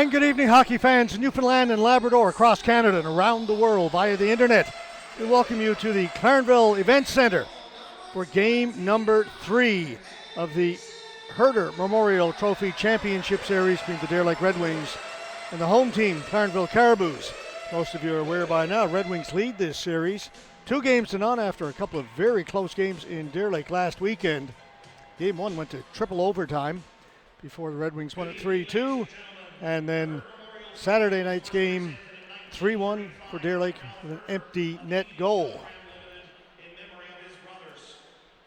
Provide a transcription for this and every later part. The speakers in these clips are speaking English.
And good evening, hockey fans in Newfoundland and Labrador, across Canada and around the world via the internet. We welcome you to the Clarenville Event Centre for game number 3 of the Herder Memorial Trophy Championship Series between the Deer Lake Red Wings and the home team, Clarenville Caribous. Most of you are aware by now, Red Wings lead this series 2-0 after a couple of very close games in Deer Lake last weekend. Game 1 went to triple overtime before the Red Wings won it 3-2. And then Saturday night's game, 3-1 for Deer Lake with an empty net goal. In memory of his brothers,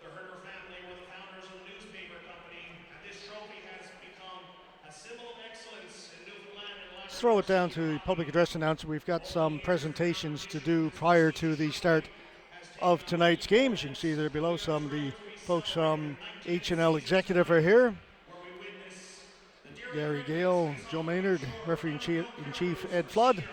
the Herder family were the founders of the newspaper company, and this trophy has become a symbol of excellence in Newfoundland and Labrador. Let's throw it down to the public address announcer. We've got some presentations to do prior to the start of tonight's game. As you can see there below, some of the folks from H&L Executive are here. Gary Gale, Joe Maynard, referee-in-chief Ed Flood.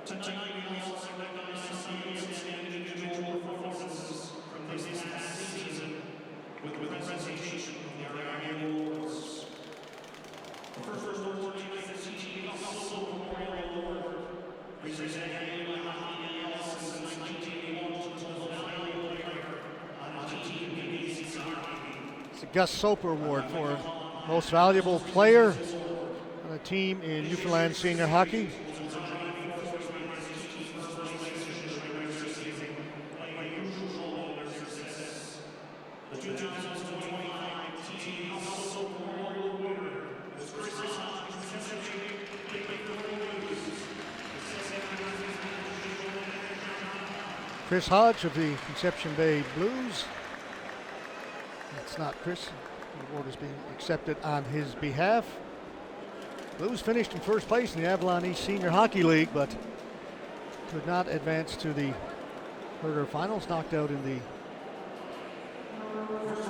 Tonight we also recognize some outstanding individual performances from this past season with the presentation of their annual awards. The first award tonight is the TG Hustle Memorial Award, presented annually by Hockey Else since 1981 to the valuable player on the team BBC's hockey. It's the Gus Soper Award for most valuable player on a team in Newfoundland senior hockey. Chris Hodge of the Conception Bay Blues. That's not Chris. The award is being accepted on his behalf. Blues finished in first place in the Avalon East Senior Hockey League, but could not advance to the Herder finals, knocked out in the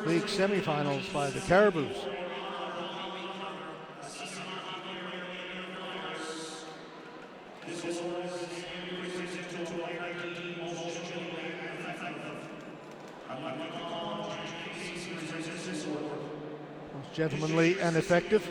league semifinals by the Caribous. Most gentlemanly and effective.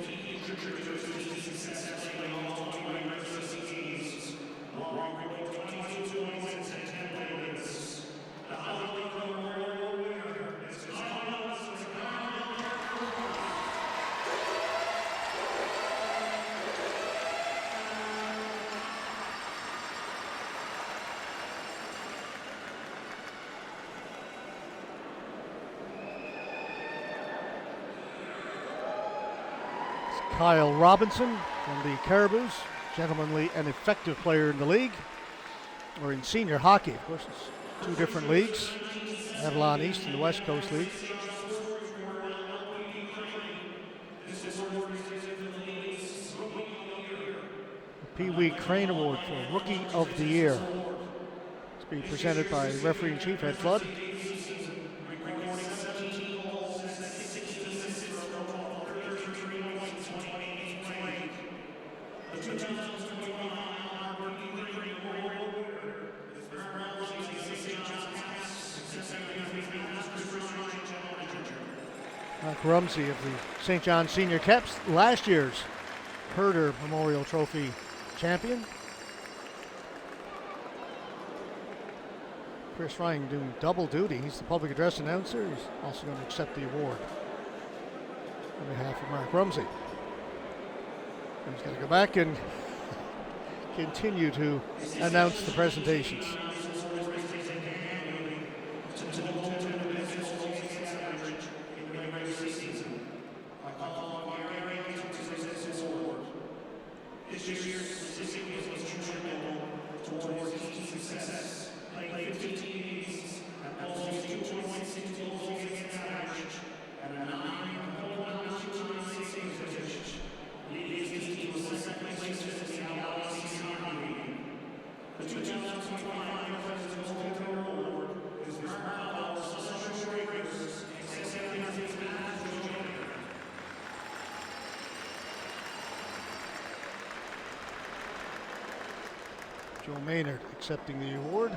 Kyle Robinson from the Caribous, gentlemanly and effective player in the league, or in senior hockey. Of course, it's 2 different leagues, Avalon East and the West Coast League. The Pee Wee Crane Award for Rookie of the Year. It's being presented by referee-in-chief Ed Flood. Rumsey of the St. John Senior Caps, last year's Herder Memorial Trophy champion. Chris Ryan doing double duty. He's the public address announcer. He's also going to accept the award on behalf of Mark Rumsey. He's going to go back and continue to announce the presentations. This year's recipient was instrumental towards team success. Played 15 games and almost 2.6 goals against average and a 9.129 save percentage. His team was second place in the Avalon East Hockey League. The 2020 Joe Maynard accepting the award.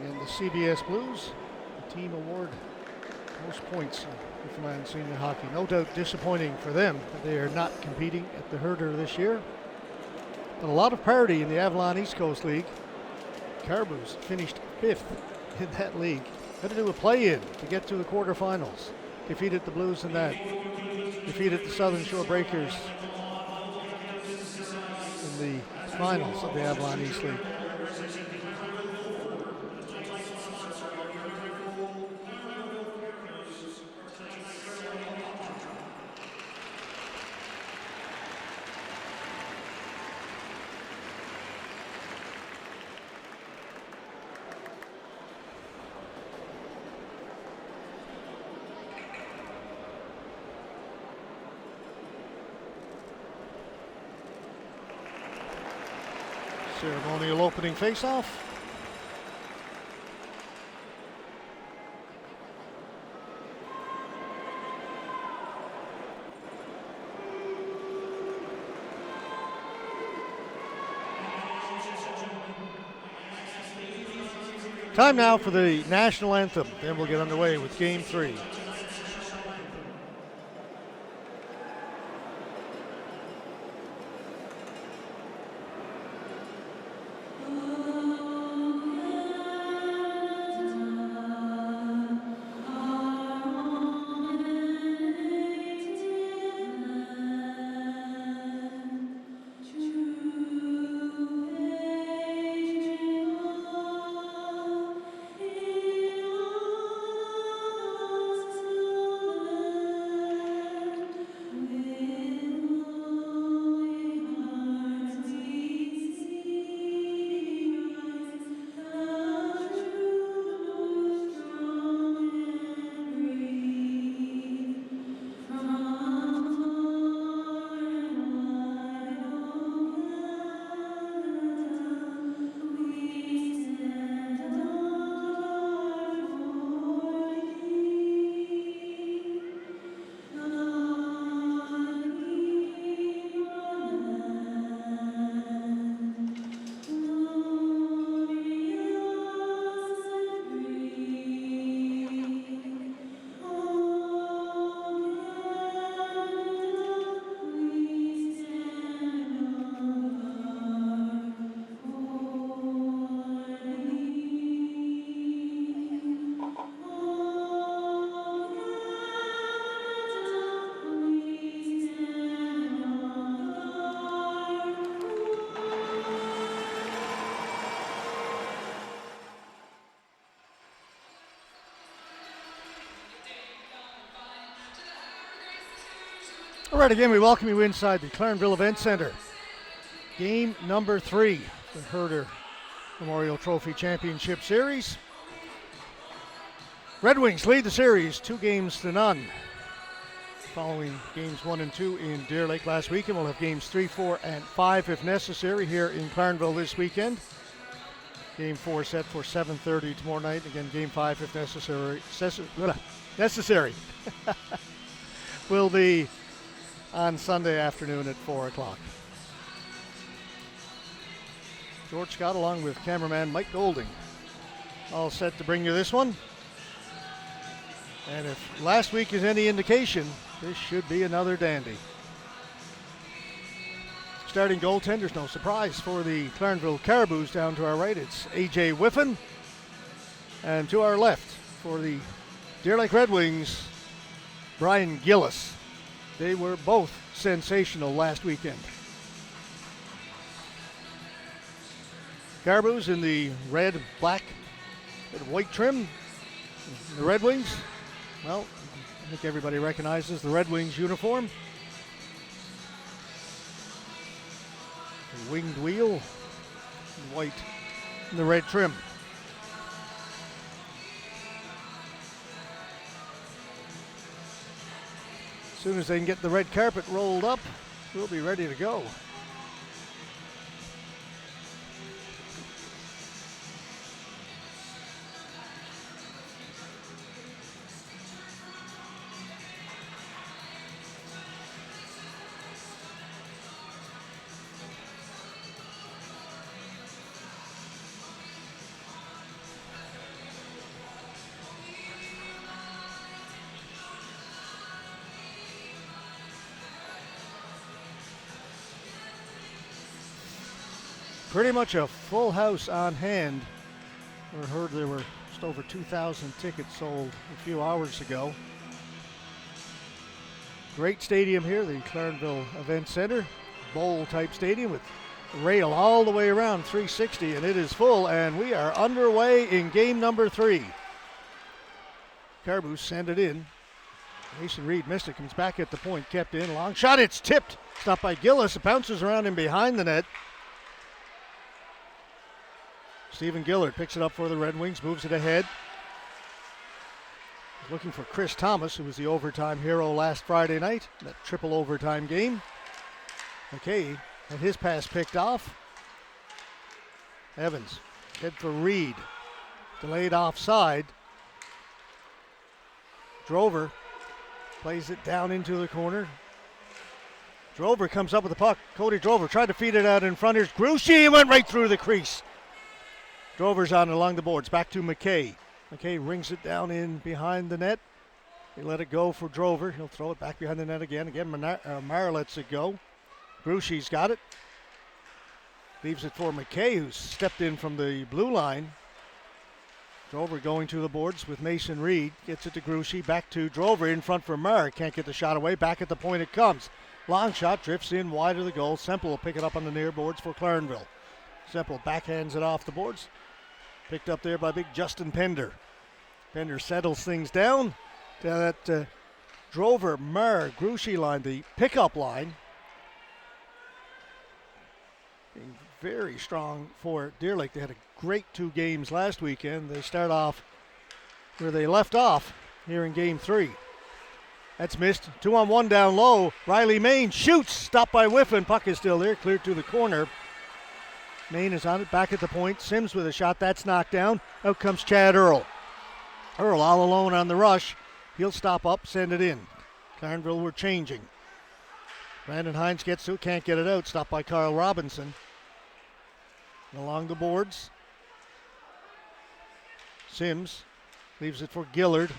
And the CBS Blues, the team award most points in Newfoundland Senior Hockey. No doubt disappointing for them that they are not competing at the Herder this year. But a lot of parity in the Avalon East Coast League. Caribous finished 5th in that league. Had to do a play-in to get to the quarterfinals. Defeated the Blues in that. Defeated the Southern Shore Breakers in the finals of the Avalon East League. Ceremonial opening face-off. Time now for the national anthem. Then we'll get underway with Game 3. All right, again, we welcome you inside the Clarenville Event Center. Game number 3, the Herder Memorial Trophy Championship Series. Red Wings lead the series 2-0. Following games 1 and 2 in Deer Lake last weekend, we'll have games 3, 4, and 5 if necessary here in Clarenville this weekend. Game 4 set for 7:30 tomorrow night. Again, game 5 if necessary. Will be on Sunday afternoon at 4 o'clock. George Scott along with cameraman Mike Golding all set to bring you this one. And if last week is any indication, this should be another dandy. Starting goaltenders, no surprise for the Clarenville Caribous. Down to our right, it's A.J. Whiffen. And to our left, for the Deer Lake Red Wings, Brian Gillis. They were both sensational last weekend. Caribous in the red, black, and white trim. The Red Wings, well, I think everybody recognizes the Red Wings uniform. The winged wheel, the white and the red trim. As soon as they can get the red carpet rolled up, we'll be ready to go. Pretty much a full house on hand. I heard there were just over 2,000 tickets sold a few hours ago. Great stadium here, the Clarenville Event Center. Bowl type stadium with rail all the way around 360, and it is full, and we are underway in game number 3. Caribous send it in. Mason Reed missed it, comes back at the point, kept in, long shot, it's tipped. Stopped by Gillis, it bounces around and behind the net. Stephen Gillard picks it up for the Red Wings, moves it ahead. He's looking for Chris Thomas, who was the overtime hero last Friday night, that triple overtime game. McKay had his pass picked off. Evans, head for Reed, delayed offside. Drover plays it down into the corner. Drover comes up with the puck. Cody Drover tried to feed it out in front. Here's Gruchy, went right through the crease. Drover's on along the boards, back to McKay. McKay rings it down in behind the net. They let it go for Drover. He'll throw it back behind the net again. Mara lets it go. Gruchy's got it. Leaves it for McKay, who's stepped in from the blue line. Drover going to the boards with Mason Reed. Gets it to Gruchy, back to Drover in front for Mara. Can't get the shot away. Back at the point it comes. Long shot, drifts in wide of the goal. Semple will pick it up on the near boards for Clarenville. Semple backhands it off the boards. Picked up there by big Justin Pender. Pender settles things down to that Drover, Mara, Gruchy line, the pickup line. Being very strong for Deer Lake. They had a great 2 games last weekend. They start off where they left off here in game 3. That's missed. 2-on-1 down low. Riley Main shoots. Stopped by Whiffen. Puck is still there. Cleared to the corner. Main is on it, back at the point. Sims with a shot, that's knocked down. Out comes Chad Earl. Earl all alone on the rush. He'll stop up, send it in. Clarenville were changing. Brandon Hines gets to it, can't get it out. Stopped by Carl Robinson. And along the boards. Sims leaves it for Gillard.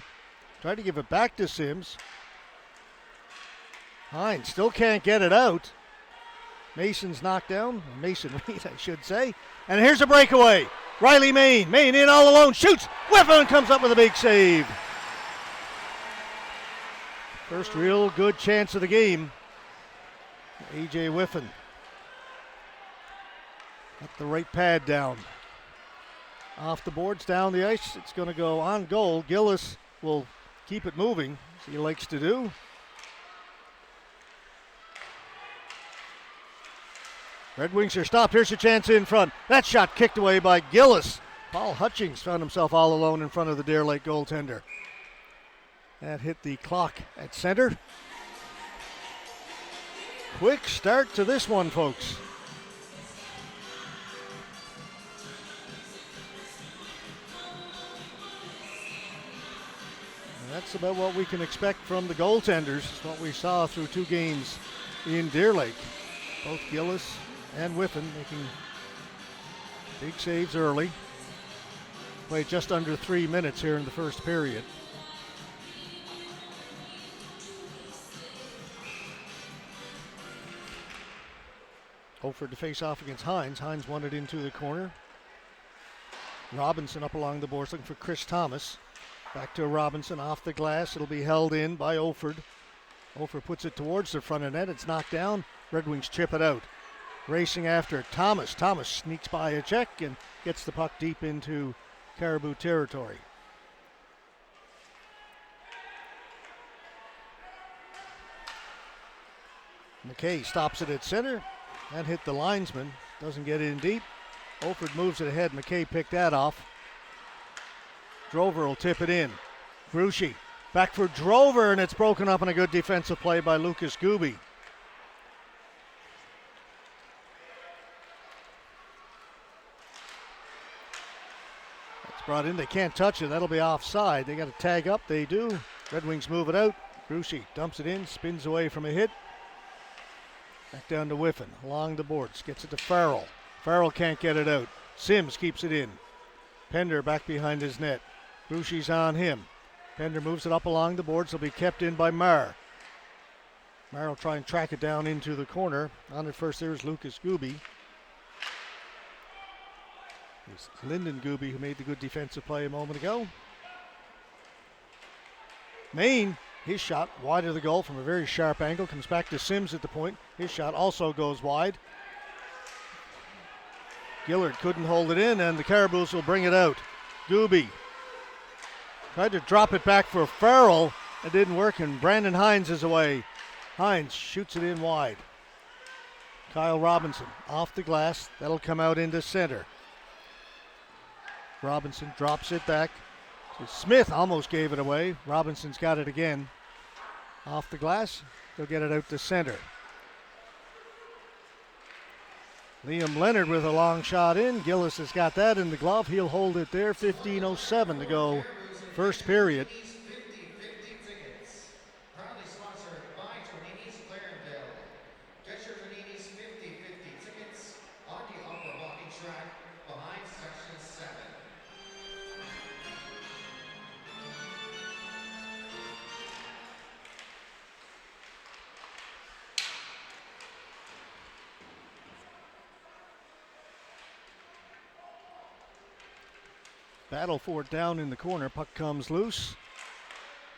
Tried to give it back to Sims. Hines still can't get it out. Mason's knocked down. Mason Reed, I should say. And here's a breakaway. Riley Main. Main in all alone. Shoots. Whiffen comes up with a big save. First real good chance of the game. A.J. Whiffen. Got the right pad down. Off the boards, down the ice. It's going to go on goal. Gillis will keep it moving, as he likes to do. Red Wings are stopped. Here's a chance in front. That shot kicked away by Gillis. Paul Hutchings found himself all alone in front of the Deer Lake goaltender. That hit the clock at center. Quick start to this one, folks. And that's about what we can expect from the goaltenders. It's what we saw through 2 games in Deer Lake. Both Gillis and Whiffen making big saves early. Played just under 3 minutes here in the first period. Offered to face off against Hines. Hines won it into the corner. Robinson up along the boards looking for Chris Thomas. Back to Robinson off the glass. It'll be held in by Oford. Ofer puts it towards the front of net. It's knocked down. Red Wings chip it out. Racing after it. Thomas. Thomas sneaks by a check and gets the puck deep into Caribou territory. McKay stops it at center. That hit the linesman. Doesn't get in deep. Olford moves it ahead. McKay picked that off. Drover will tip it in. Gruchy back for Drover, and it's broken up in a good defensive play by Lucas Gooby. It's brought in. They can't touch it. That'll be offside. They got to tag up. They do. Red Wings move it out. Gruchy dumps it in, spins away from a hit. Back down to Whiffen, along the boards, gets it to Farrell. Farrell can't get it out. Sims keeps it in. Pender back behind his net. Gruchy's on him. Pender moves it up along the boards. It'll be kept in by Marr. Marr will try and track it down into the corner. On it first there is Lucas Gooby. It's Lyndon Gooby who made the good defensive play a moment ago. Maine, his shot wide of the goal from a very sharp angle. Comes back to Sims at the point. His shot also goes wide. Gillard couldn't hold it in, and the Caribous will bring it out. Gooby tried to drop it back for Farrell. It didn't work, and Brandon Hines is away. Hines shoots it in wide. Kyle Robinson off the glass. That'll come out into center. Robinson drops it back. Smith almost gave it away. Robinson's got it again. Off the glass. They'll get it out to center. Liam Leonard with a long shot in. Gillis has got that in the glove. He'll hold it there. 15:07 to go. First period. 50/50 tickets. Proudly sponsored by Tonini's Clarenville. Get your Tonini's 50/50 tickets on the upper hockey track behind section 7. Battle for it down in the corner. Puck comes loose.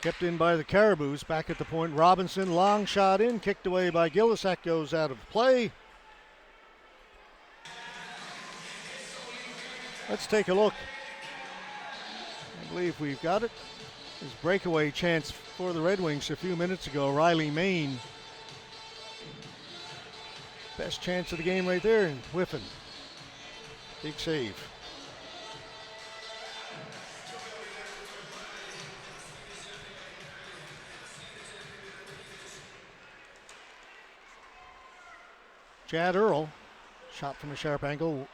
Kept in by the Caribous. Back at the point. Robinson, long shot in. Kicked away by Gillis. That goes out of play. Let's take a look. I believe we've got it. His breakaway chance for the Red Wings a few minutes ago. Riley Maine. Best chance of the game right there. And Whiffen. Big save. Chad Earl, shot from a sharp angle,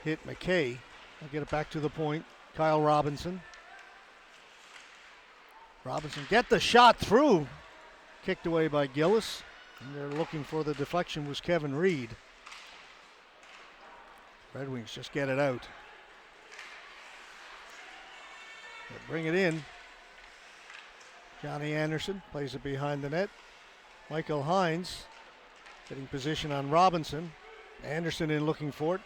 hit McKay. I'll get it back to the point. Kyle Robinson. Robinson get the shot through. Kicked away by Gillis. And they're looking for the deflection was Kevin Reed. Red Wings just get it out. They'll bring it in. Johnny Anderson plays it behind the net. Michael Hines getting position on Robinson. Anderson in looking for it.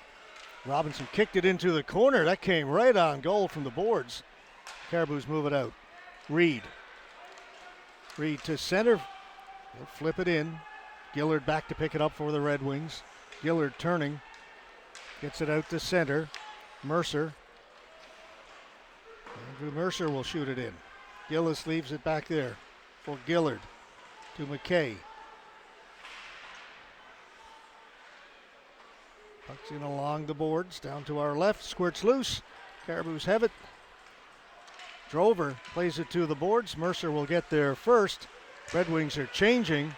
Robinson kicked it into the corner. That came right on goal from the boards. Caribous move it out. Reed. Reed to center. He'll flip it in. Gillard back to pick it up for the Red Wings. Gillard turning. Gets it out to center. Mercer. Andrew Mercer will shoot it in. Gillis leaves it back there for Gillard to McKay. Puck's in along the boards, down to our left, squirts loose. Caribous have it. Drover plays it to the boards. Mercer will get there first. Red Wings are changing.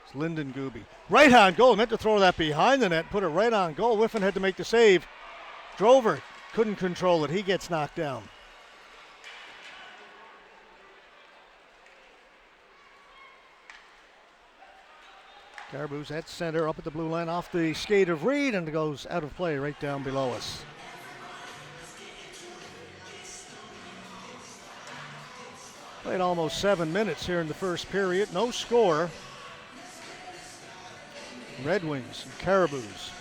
It's Lyndon Gooby. Right on goal. Meant to throw that behind the net. Put it right on goal. Whiffen had to make the save. Drover couldn't control it. He gets knocked down. Caribous at center, up at the blue line, off the skate of Reed, and it goes out of play right down below us. Played almost 7 minutes here in the first period. No score. Red Wings and Caribous.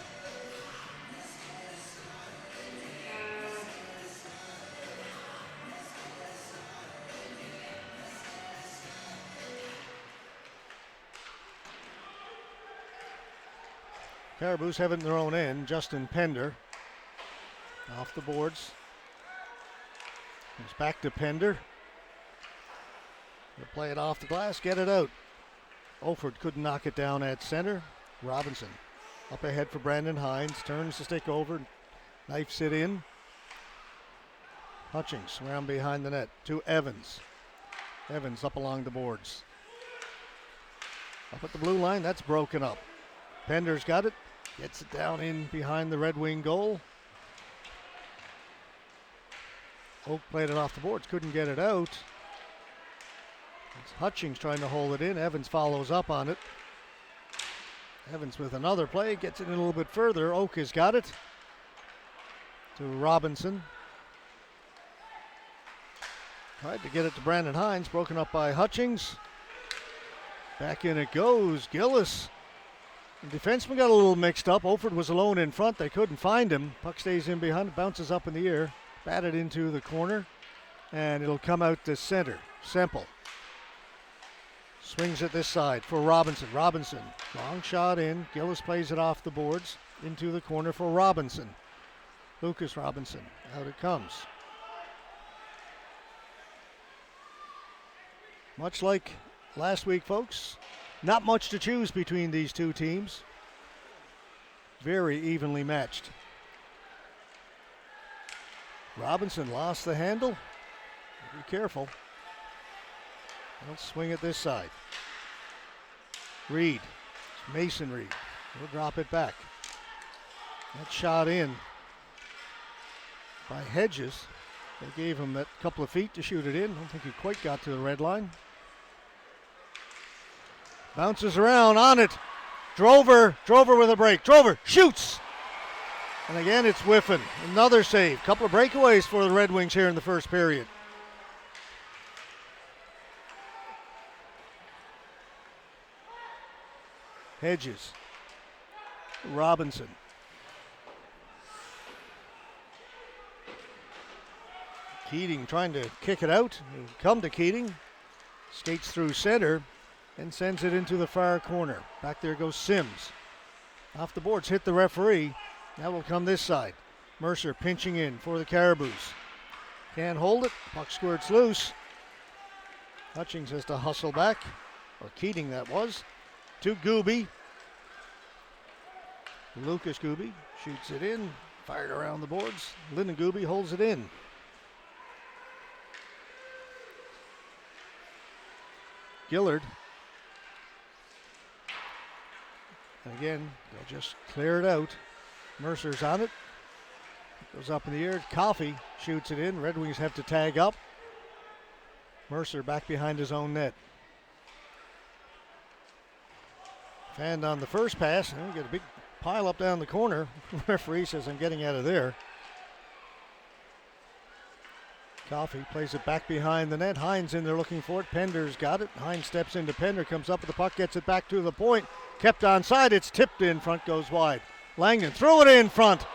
Caribous have it in their own end. Justin Pender off the boards. He's back to Pender. They'll play it off the glass, get it out. Olford couldn't knock it down at center. Robinson up ahead for Brandon Hines. Turns the stick over. Knifes it in. Hutchings around behind the net to Evans. Evans up along the boards. Up at the blue line, that's broken up. Pender's got it. Gets it down in behind the Red Wing goal. Oak played it off the boards, couldn't get it out. It's Hutchings trying to hold it in. Evans follows up on it. Evans with another play, gets it in a little bit further. Oak has got it. To Robinson. Tried to get it to Brandon Hines, broken up by Hutchings. Back in it goes. Gillis. The defenseman got a little mixed up. Olford was alone in front. They couldn't find him. Puck stays in behind, bounces up in the air. Batted into the corner. And it'll come out to center. Semple. Swings it this side for Robinson. Robinson, long shot in. Gillis plays it off the boards into the corner for Robinson. Lucas Robinson, out it comes. Much like last week, folks, not much to choose between these two teams. Very evenly matched. Robinson lost the handle. Be careful. They'll swing it this side. Reed. It's Mason Reed. He'll drop it back. That shot in by Hedges. They gave him that couple of feet to shoot it in. I don't think he quite got to the red line. Bounces around on it. Drover with a break. Drover shoots. And again, it's Whiffen. Another save. Couple of breakaways for the Red Wings here in the first period. Hedges. Robinson. Keating trying to kick it out. He'll come to Keating. Skates through center and sends it into the far corner. Back there goes Sims. Off the boards, hit the referee. That will come this side. Mercer pinching in for the Caribous. Can't hold it. Puck squirts loose. Hutchings has to hustle back. Or Keating that was. To Gooby. Lucas Gooby shoots it in. Fired around the boards. Lyndon Gooby holds it in. Gillard. And again, they'll just clear it out. Mercer's on it. Goes up in the air. Coffey shoots it in. Red Wings have to tag up. Mercer back behind his own net. Fanned on the first pass. And we get a big pile up down the corner. Referee says, I'm getting out of there. Coffey plays it back behind the net. Hines in there looking for it. Pender's got it. Hines steps into Pender, comes up with the puck, gets it back to the point. Kept onside. It's tipped in front, goes wide. Langdon threw it in front.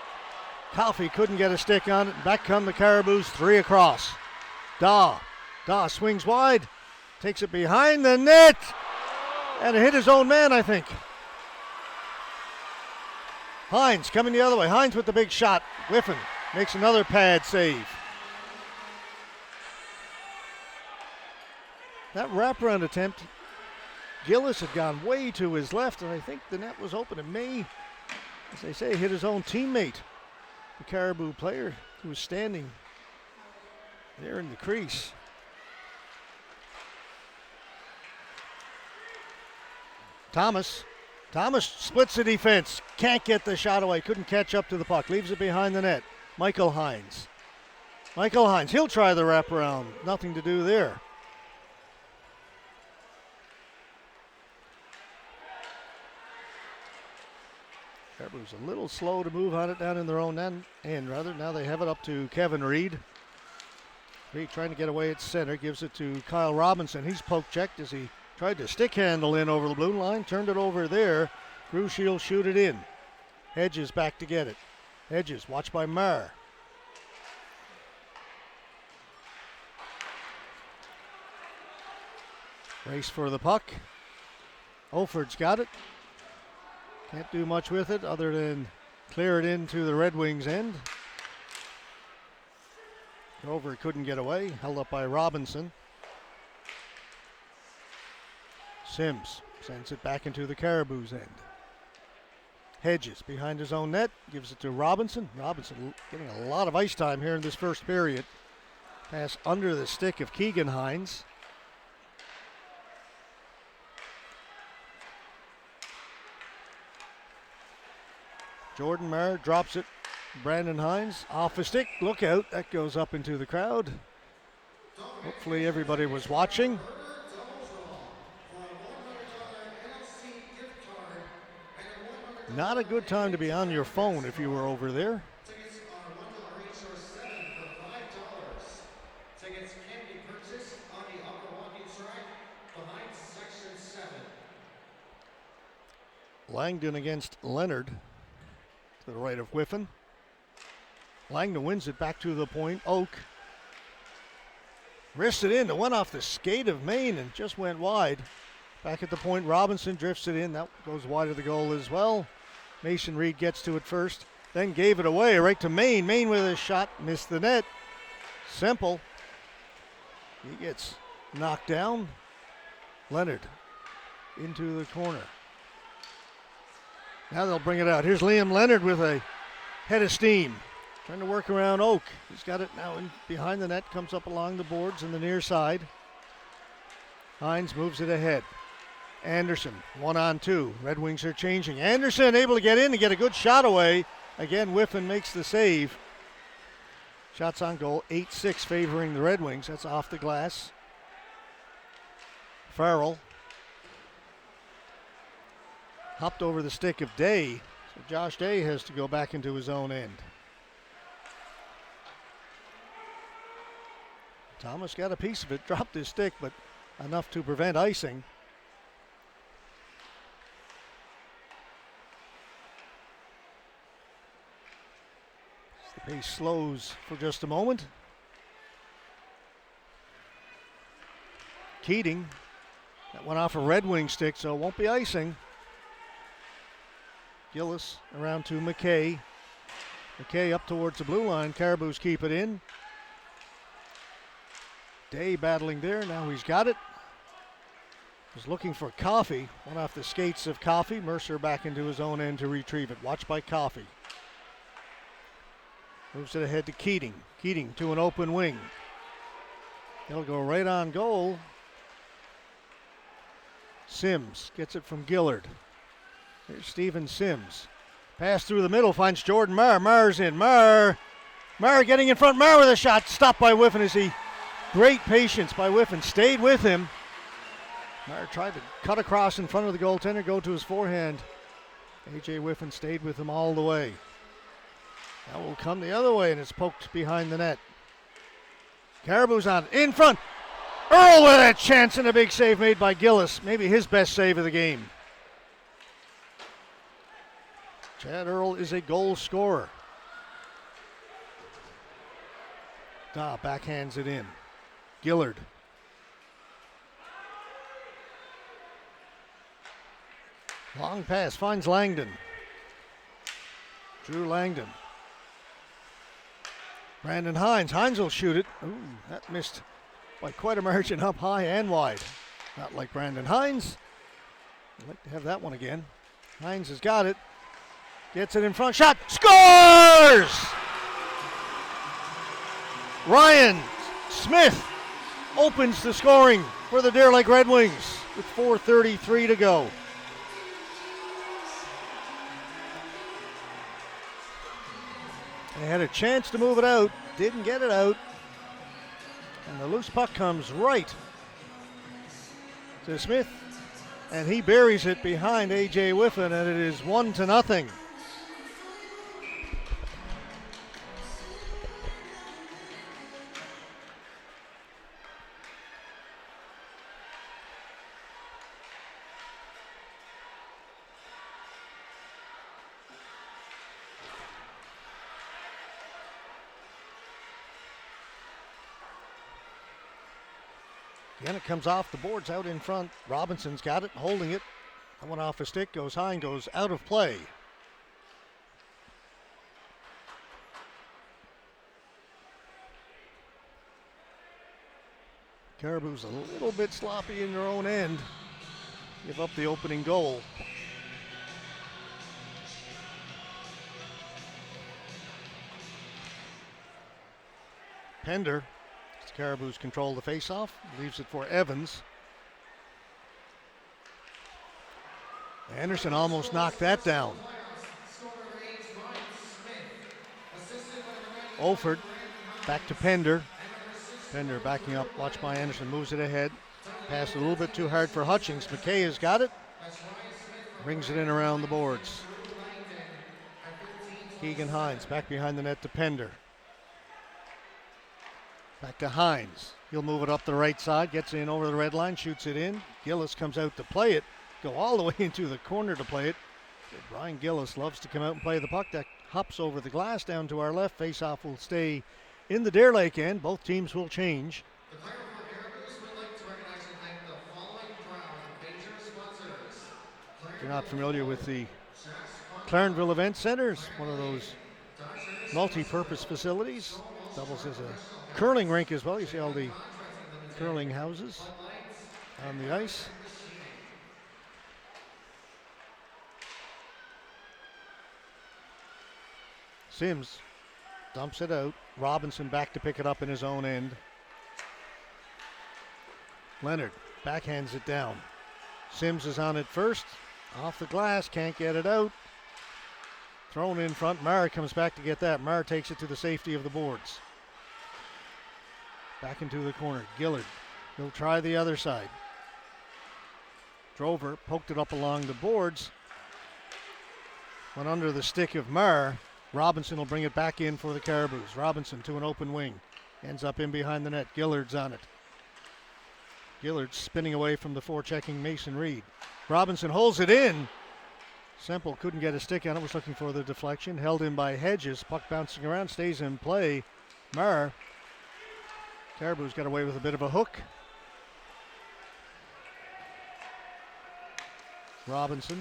Coffey couldn't get a stick on it. Back come the Caribous, 3 across. Daw swings wide. Takes it behind the net. And it hit his own man, I think. Hines coming the other way. Hines with the big shot. Whiffen makes another pad save. That wraparound attempt, Gillis had gone way to his left, and I think the net was open. It may, as they say, hit his own teammate, the Caribou player who was standing there in the crease. Thomas splits the defense. Can't get the shot away. Couldn't catch up to the puck. Leaves it behind the net. Michael Hines. He'll try the wraparound. Nothing to do there. Caribou's a little slow to move on it down in their own end. Now they have it up to Kevin Reed. Reed trying to get away at center. Gives it to Kyle Robinson. He's poke checked as he tried to stick handle in over the blue line. Turned it over there. Grushey will shoot it in. Hedges back to get it. Hedges watched by Marr. Race for the puck. Olford's got it. Can't do much with it other than clear it into the Red Wings' end. Grover couldn't get away, held up by Robinson. Sims sends it back into the Caribous' end. Hedges behind his own net, gives it to Robinson. Robinson getting a lot of ice time here in this first period. Pass under the stick of Keegan Hines. Jordan Maher drops it. Brandon Hines off a stick. Look out. That goes up into the crowd. Hopefully everybody was watching. Not a good time to be on your phone if you were over there. Tickets are $1 each or 7 for $5. Tickets can be purchased on the upper walking track behind section 7. Langdon against Leonard to the right of Whiffen. Langdon wins it back to the point. Oak wrists it in. It went off the skate of Maine and just went wide. Back at the point, Robinson drifts it in. That goes wide of the goal as well. Mason Reed gets to it first, then gave it away right to Maine. Maine with a shot, missed the net. Simple. He gets knocked down. Leonard into the corner. Now they'll bring it out. Here's Liam Leonard with a head of steam. Trying to work around Oak. He's got it now in behind the net, comes up along the boards in the near side. Hines moves it ahead. Anderson, 1-on-2. Red Wings are changing. Anderson able to get in and get a good shot away. Again, Whiffen makes the save. Shots on goal, 8-6 favoring the Red Wings. That's off the glass. Farrell hopped over the stick of Day. So Josh Day has to go back into his own end. Thomas got a piece of it, dropped his stick, but enough to prevent icing. The pace slows for just a moment. Keating, that went off a Red Wing stick, so it won't be icing. Gillis around to McKay. McKay up towards the blue line. Caribous keep it in. Day battling there. Now he's got it. Was looking for Coffey. Went off the skates of Coffey. Mercer back into his own end to retrieve it. Watched by Coffey. Moves it ahead to Keating. Keating to an open wing. It'll go right on goal. Sims gets it from Gillard. Here's Steven Sims. Pass through the middle, finds Jordan Maher. Maher's in. Maher getting in front. Maher with a shot. Stopped by Whiffen as he... Great patience by Whiffen. Stayed with him. Maher tried to cut across in front of the goaltender, go to his forehand. A.J. Whiffen stayed with him all the way. That will come the other way, and it's poked behind the net. Caribous on in front. Earl with a chance and a big save made by Gillis. Maybe his best save of the game. Chad Earl is a goal scorer. Backhands it in. Gillard. Long pass, finds Langdon. Drew Langdon. Brandon Hines. Hines will shoot it. Ooh, that missed by quite a margin up high and wide. Not like Brandon Hines. I'd like to have that one again. Hines has got it. Gets it in front. Shot. Scores! Ryan Smith opens the scoring for the Deer Lake Red Wings with 4:33 to go. They had a chance to move it out, didn't get it out. And the loose puck comes right to Smith, and he buries it behind A.J. Whiffen, and it is 1-0. Again, it comes off the boards out in front. Robinson's got it, holding it. That one off a stick, goes high and goes out of play. Caribous a little bit sloppy in their own end. Give up the opening goal. Pender, as Caribous control the faceoff, leaves it for Evans. Anderson almost knocked that down. Olford back to Pender. Pender backing up, watch by Anderson, moves it ahead. Passed a little bit too hard for Hutchings. McKay has got it. Brings it in around the boards. Keegan Hines back behind the net to Pender. Back to Hines. He'll move it up the right side, gets in over the red line, shoots it in. Gillis comes out to play it. Go all the way into the corner to play it. Brian Gillis loves to come out and play the puck. That hops over the glass down to our left. Face-off will stay in the Deer Lake end. Both teams will change. The Clarenville Caribous would like to recognize and thank the following proud major sponsors. If you're not familiar with the Clarenville Event Center, it's one of those multi-purpose facilities. Doubles as a curling rink as well. You see all the curling houses on the ice. Sims dumps it out. Robinson back to pick it up in his own end. Leonard backhands it down. Sims is on it first. Off the glass, can't get it out. Thrown in front. Maher comes back to get that. Maher takes it to the safety of the boards. Back into the corner. Gillard. He'll try the other side. Drover poked it up along the boards. Went under the stick of Maher. Robinson will bring it back in for the Caribous. Robinson to an open wing. Ends up in behind the net. Gillard's on it. Gillard spinning away from the forechecking Mason Reed. Robinson holds it in. Semple couldn't get a stick on it. Was looking for the deflection. Held in by Hedges. Puck bouncing around. Stays in play. Maher. Caribous got away with a bit of a hook. Robinson.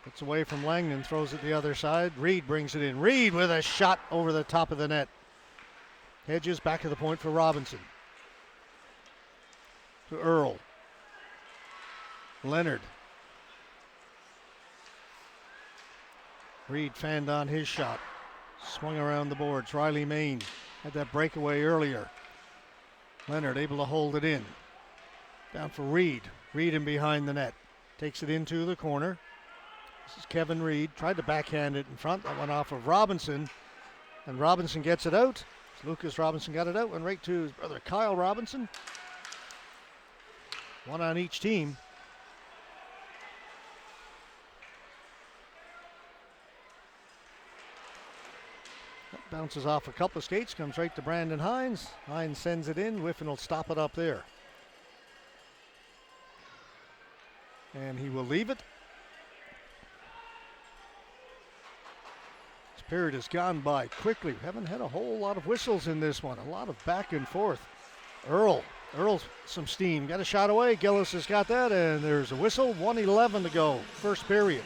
Gets away from Langdon, throws it the other side. Reed brings it in. Reed with a shot over the top of the net. Hedges back to the point for Robinson. To Earl. Leonard. Reed fanned on his shot. Swung around the boards. Riley Main had that breakaway earlier. Leonard able to hold it in. Down for Reed. Reed in behind the net. Takes it into the corner. This is Kevin Reed. Tried to backhand it in front. That went off of Robinson. And Robinson gets it out. Lucas Robinson got it out. Went right to his brother Kyle Robinson. One on each team. That bounces off a couple of skates. Comes right to Brandon Hines. Hines sends it in. Whiffen will stop it up there. And he will leave it. This period has gone by quickly. We haven't had a whole lot of whistles in this one. A lot of back and forth. Earl's some steam. Got a shot away. Gillis has got that, and there's a whistle. 1:11 to go. First period.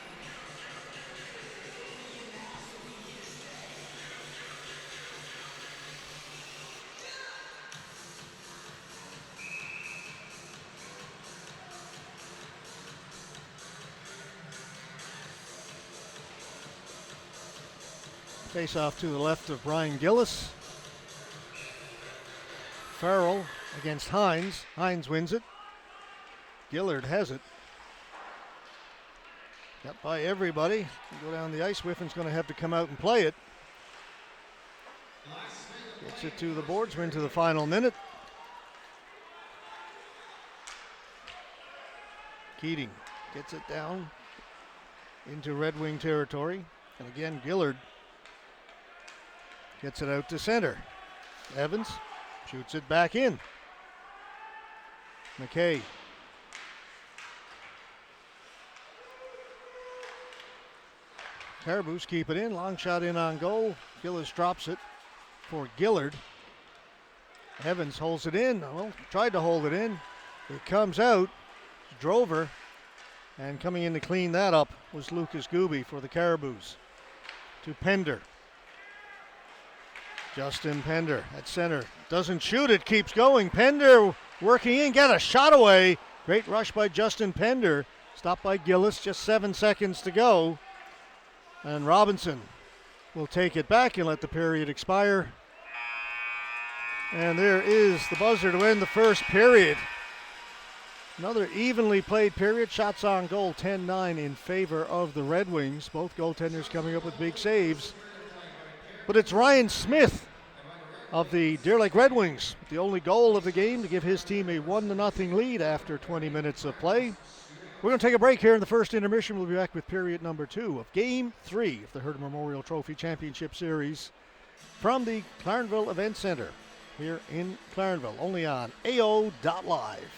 Face off to the left of Brian Gillis. Farrell against Hines. Hines wins it. Gillard has it. Got by everybody. Go down the ice. Whiffen's going to have to come out and play it. Gets it to the boards. We're into the final minute. Keating gets it down into Red Wing territory. And again, Gillard gets it out to center. Evans shoots it back in. McKay. Caribous keep it in. Long shot in on goal. Gillis drops it for Gillard. Evans holds it in. Well, tried to hold it in. It comes out. Drover And coming in to clean that up was Lucas Gooby for the Caribous. To Pender. Justin Pender at center. Doesn't shoot it, keeps going. Pender working in, get a shot away. Great rush by Justin Pender. Stopped by Gillis, just 7 seconds to go. And Robinson will take it back and let the period expire. And there is the buzzer to end the first period. Another evenly played period. Shots on goal, 10-9 in favor of the Red Wings. Both goaltenders coming up with big saves. But it's Ryan Smith of the Deer Lake Red Wings, the only goal of the game to give his team a 1-0 lead after 20 minutes of play. We're going to take a break here in the first intermission. We'll be back with period number 2 of Game 3 of the Herder Memorial Trophy Championship Series from the Clarenville Event Center here in Clarenville, only on AO.live.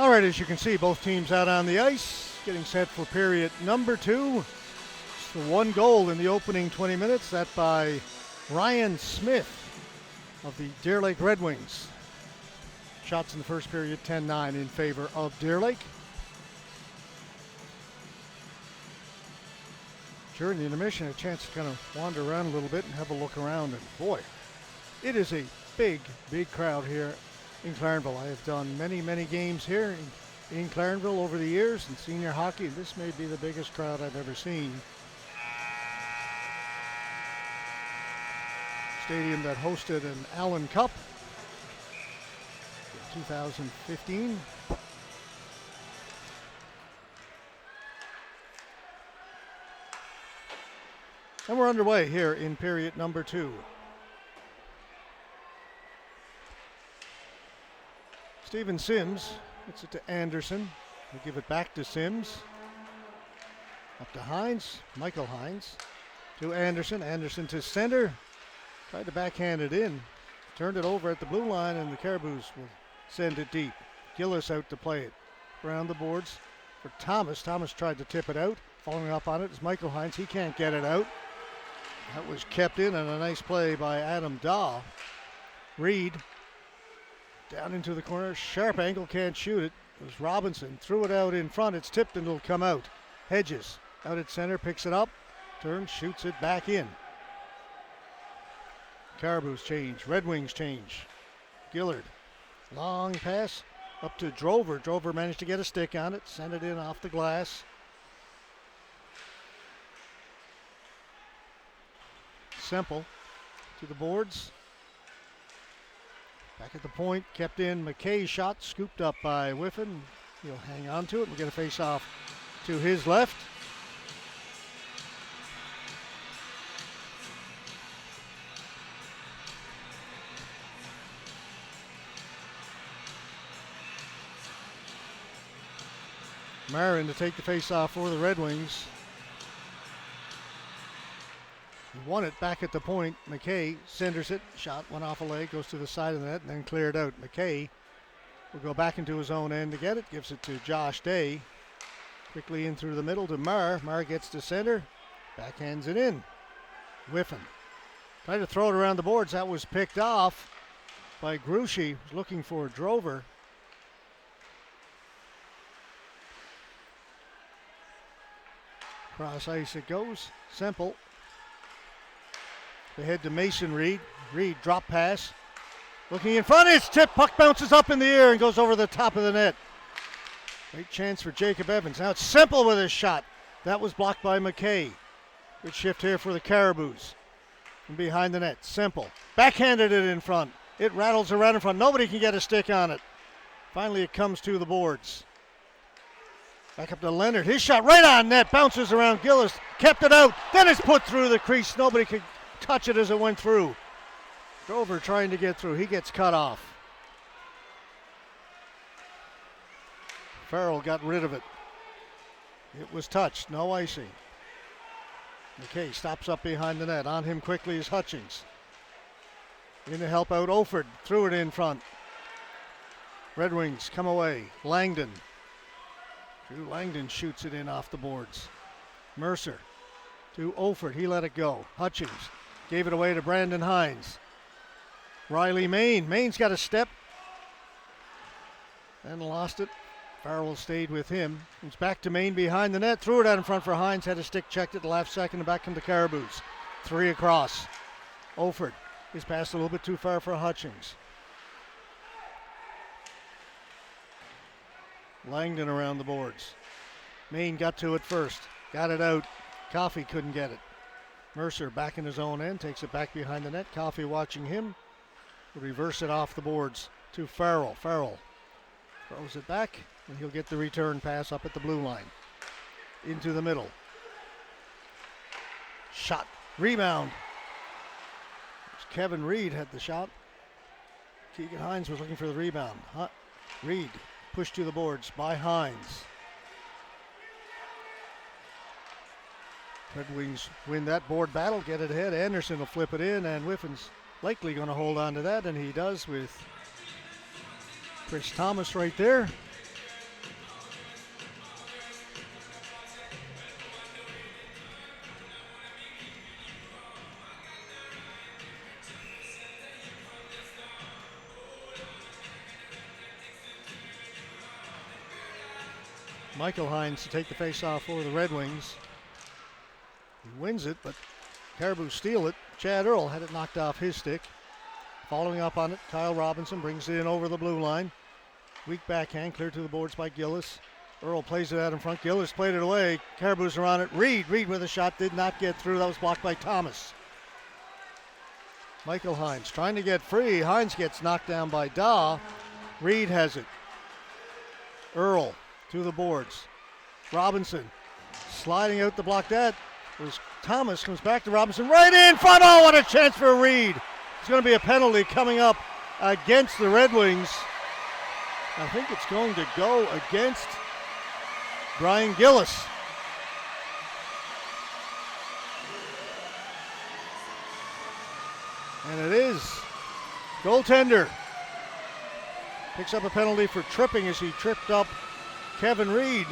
All right, as you can see, both teams out on the ice, getting set for period number 2. It's the one goal in the opening 20 minutes, that by Ryan Smith of the Deer Lake Red Wings. Shots in the first period, 10-9 in favor of Deer Lake. During the intermission, a chance to kind of wander around a little bit and have a look around. And boy, it is a big, big crowd here in Clarenville. I have done many, many games here in Clarenville over the years in senior hockey. This may be the biggest crowd I've ever seen. Stadium that hosted an Allen Cup in 2015. And we're underway here in period number 2. Steven Sims gets it to Anderson. They give it back to Sims. Up to Hines, Michael Hines. To Anderson, Anderson to center. Tried to backhand it in. Turned it over at the blue line, and the Caribous will send it deep. Gillis out to play it. Around the boards for Thomas. Thomas tried to tip it out. Following up on it is Michael Hines. He can't get it out. That was kept in, and a nice play by Adam Daw. Reed down into the corner. Sharp angle, can't shoot it. It was Robinson. Threw it out in front. It's tipped and it'll come out. Hedges out at center, picks it up. Turns, shoots it back in. Caribous change. Red Wings change. Gillard. Long pass up to Drover. Drover managed to get a stick on it. Send it in off the glass. Semple to the boards. Back at the point, kept in. McKay's shot, scooped up by Whiffen. He'll hang on to it. We'll get a face off to his left. Marin to take the face off for the Red Wings. He won it back at the point. McKay centers it. Shot went off a leg, goes to the side of the net, and then cleared out. McKay will go back into his own end to get it. Gives it to Josh Day. Quickly in through the middle to Marr. Marr gets to center. Backhands it in. Whiffen. Tried to throw it around the boards. That was picked off by Gruchy. Was looking for Drover. Cross ice it goes. Semple. Ahead to Mason Reed. Reed drop pass. Looking in front. It's tipped. Puck bounces up in the air and goes over the top of the net. Great chance for Jacob Evans. Now it's Semple with his shot. That was blocked by McKay. Good shift here for the Caribous. From behind the net. Semple. Backhanded it in front. It rattles around in front. Nobody can get a stick on it. Finally it comes to the boards. Back up to Leonard. His shot right on net. Bounces around Gillis. Kept it out. Then it's put through the crease. Nobody could touch it as it went through. Drover trying to get through. He gets cut off. Farrell got rid of it. It was touched. No icing. McKay stops up behind the net. On him quickly is Hutchings. In to help out Oford. Threw it in front. Red Wings come away. Langdon. Drew Langdon shoots it in off the boards. Mercer to Oford. He let it go. Hutchings gave it away to Brandon Hines. Riley Main. Main's got a step. And lost it. Farrell stayed with him. Comes back to Main behind the net. Threw it out in front for Hines. Had a stick checked at the last second and back come the Caribous. 3 across. Oford is passed a little bit too far for Hutchings. Langdon around the boards. Main got to it first. Got it out. Coffey couldn't get it. Mercer back in his own end. Takes it back behind the net. Coffey watching him. Will reverse it off the boards to Farrell. Farrell throws it back, and he'll get the return pass up at the blue line. Into the middle. Shot. Rebound. Kevin Reed had the shot. Keegan Hines was looking for the rebound. Reed pushed to the boards by Hines. Red Wings win that board battle, get it ahead. Anderson will flip it in, and Whiffen's likely going to hold on to that, and he does with Chris Thomas right there. Michael Hines to take the face-off for the Red Wings. He wins it, but Caribous steal it. Chad Earl had it knocked off his stick. Following up on it, Kyle Robinson brings it in over the blue line. Weak backhand, clear to the boards by Gillis. Earl plays it out in front. Gillis played it away. Caribous are on it. Reed with a shot, did not get through. That was blocked by Thomas. Michael Hines trying to get free. Hines gets knocked down by Daw. Reed has it. Earl to the boards. Robinson sliding out the block. That was Thomas. Comes back to Robinson. Right in front. Oh, what a chance for Reed. It's going to be a penalty coming up against the Red Wings. I think it's going to go against Brian Gillis. And it is. Goaltender picks up a penalty for tripping as he tripped up Kevin Reed.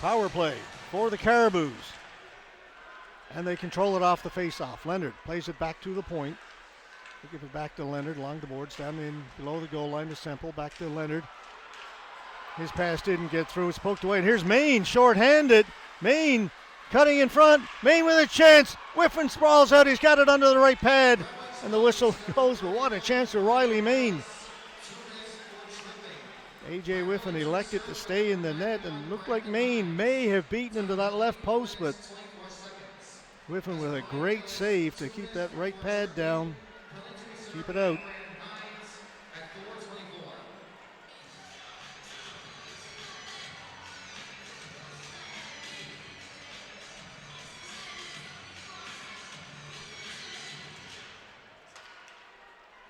Power play for the Caribous. And they control it off the face-off. Leonard plays it back to the point. They give it back to Leonard along the boards, down in below the goal line to Semple. Back to Leonard. His pass didn't get through. It's poked away. And here's Maine, short-handed. Maine cutting in front. Maine with a chance. Whiffen sprawls out. He's got it under the right pad. And the whistle goes. But what a chance for Riley Maine. A.J. Whiffen elected to stay in the net, and looked like Maine may have beaten him to that left post, but Whiffen with a great save to keep that right pad down, keep it out.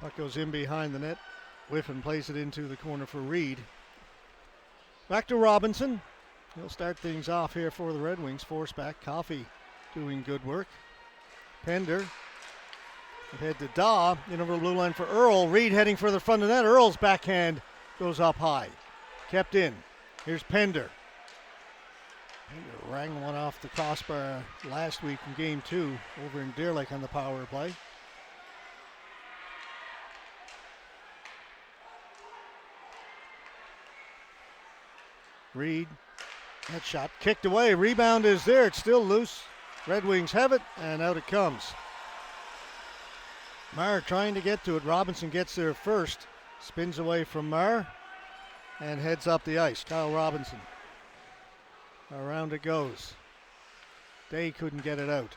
Puck goes in behind the net. Whiffen plays it into the corner for Reed. Back to Robinson. He'll start things off here for the Red Wings. Force back. Coffey doing good work. Pender. Ahead to Daw. In over the blue line for Earl. Reed heading for the front of the net. Earl's backhand goes up high. Kept in. Here's Pender. Pender rang one off the crossbar last week in game 2 over in Deer Lake on the power play. Reed, that shot kicked away. Rebound is there. It's still loose. Red Wings have it, and out it comes. Marr trying to get to it. Robinson gets there first. Spins away from Marr and heads up the ice. Kyle Robinson. Around it goes. Day couldn't get it out.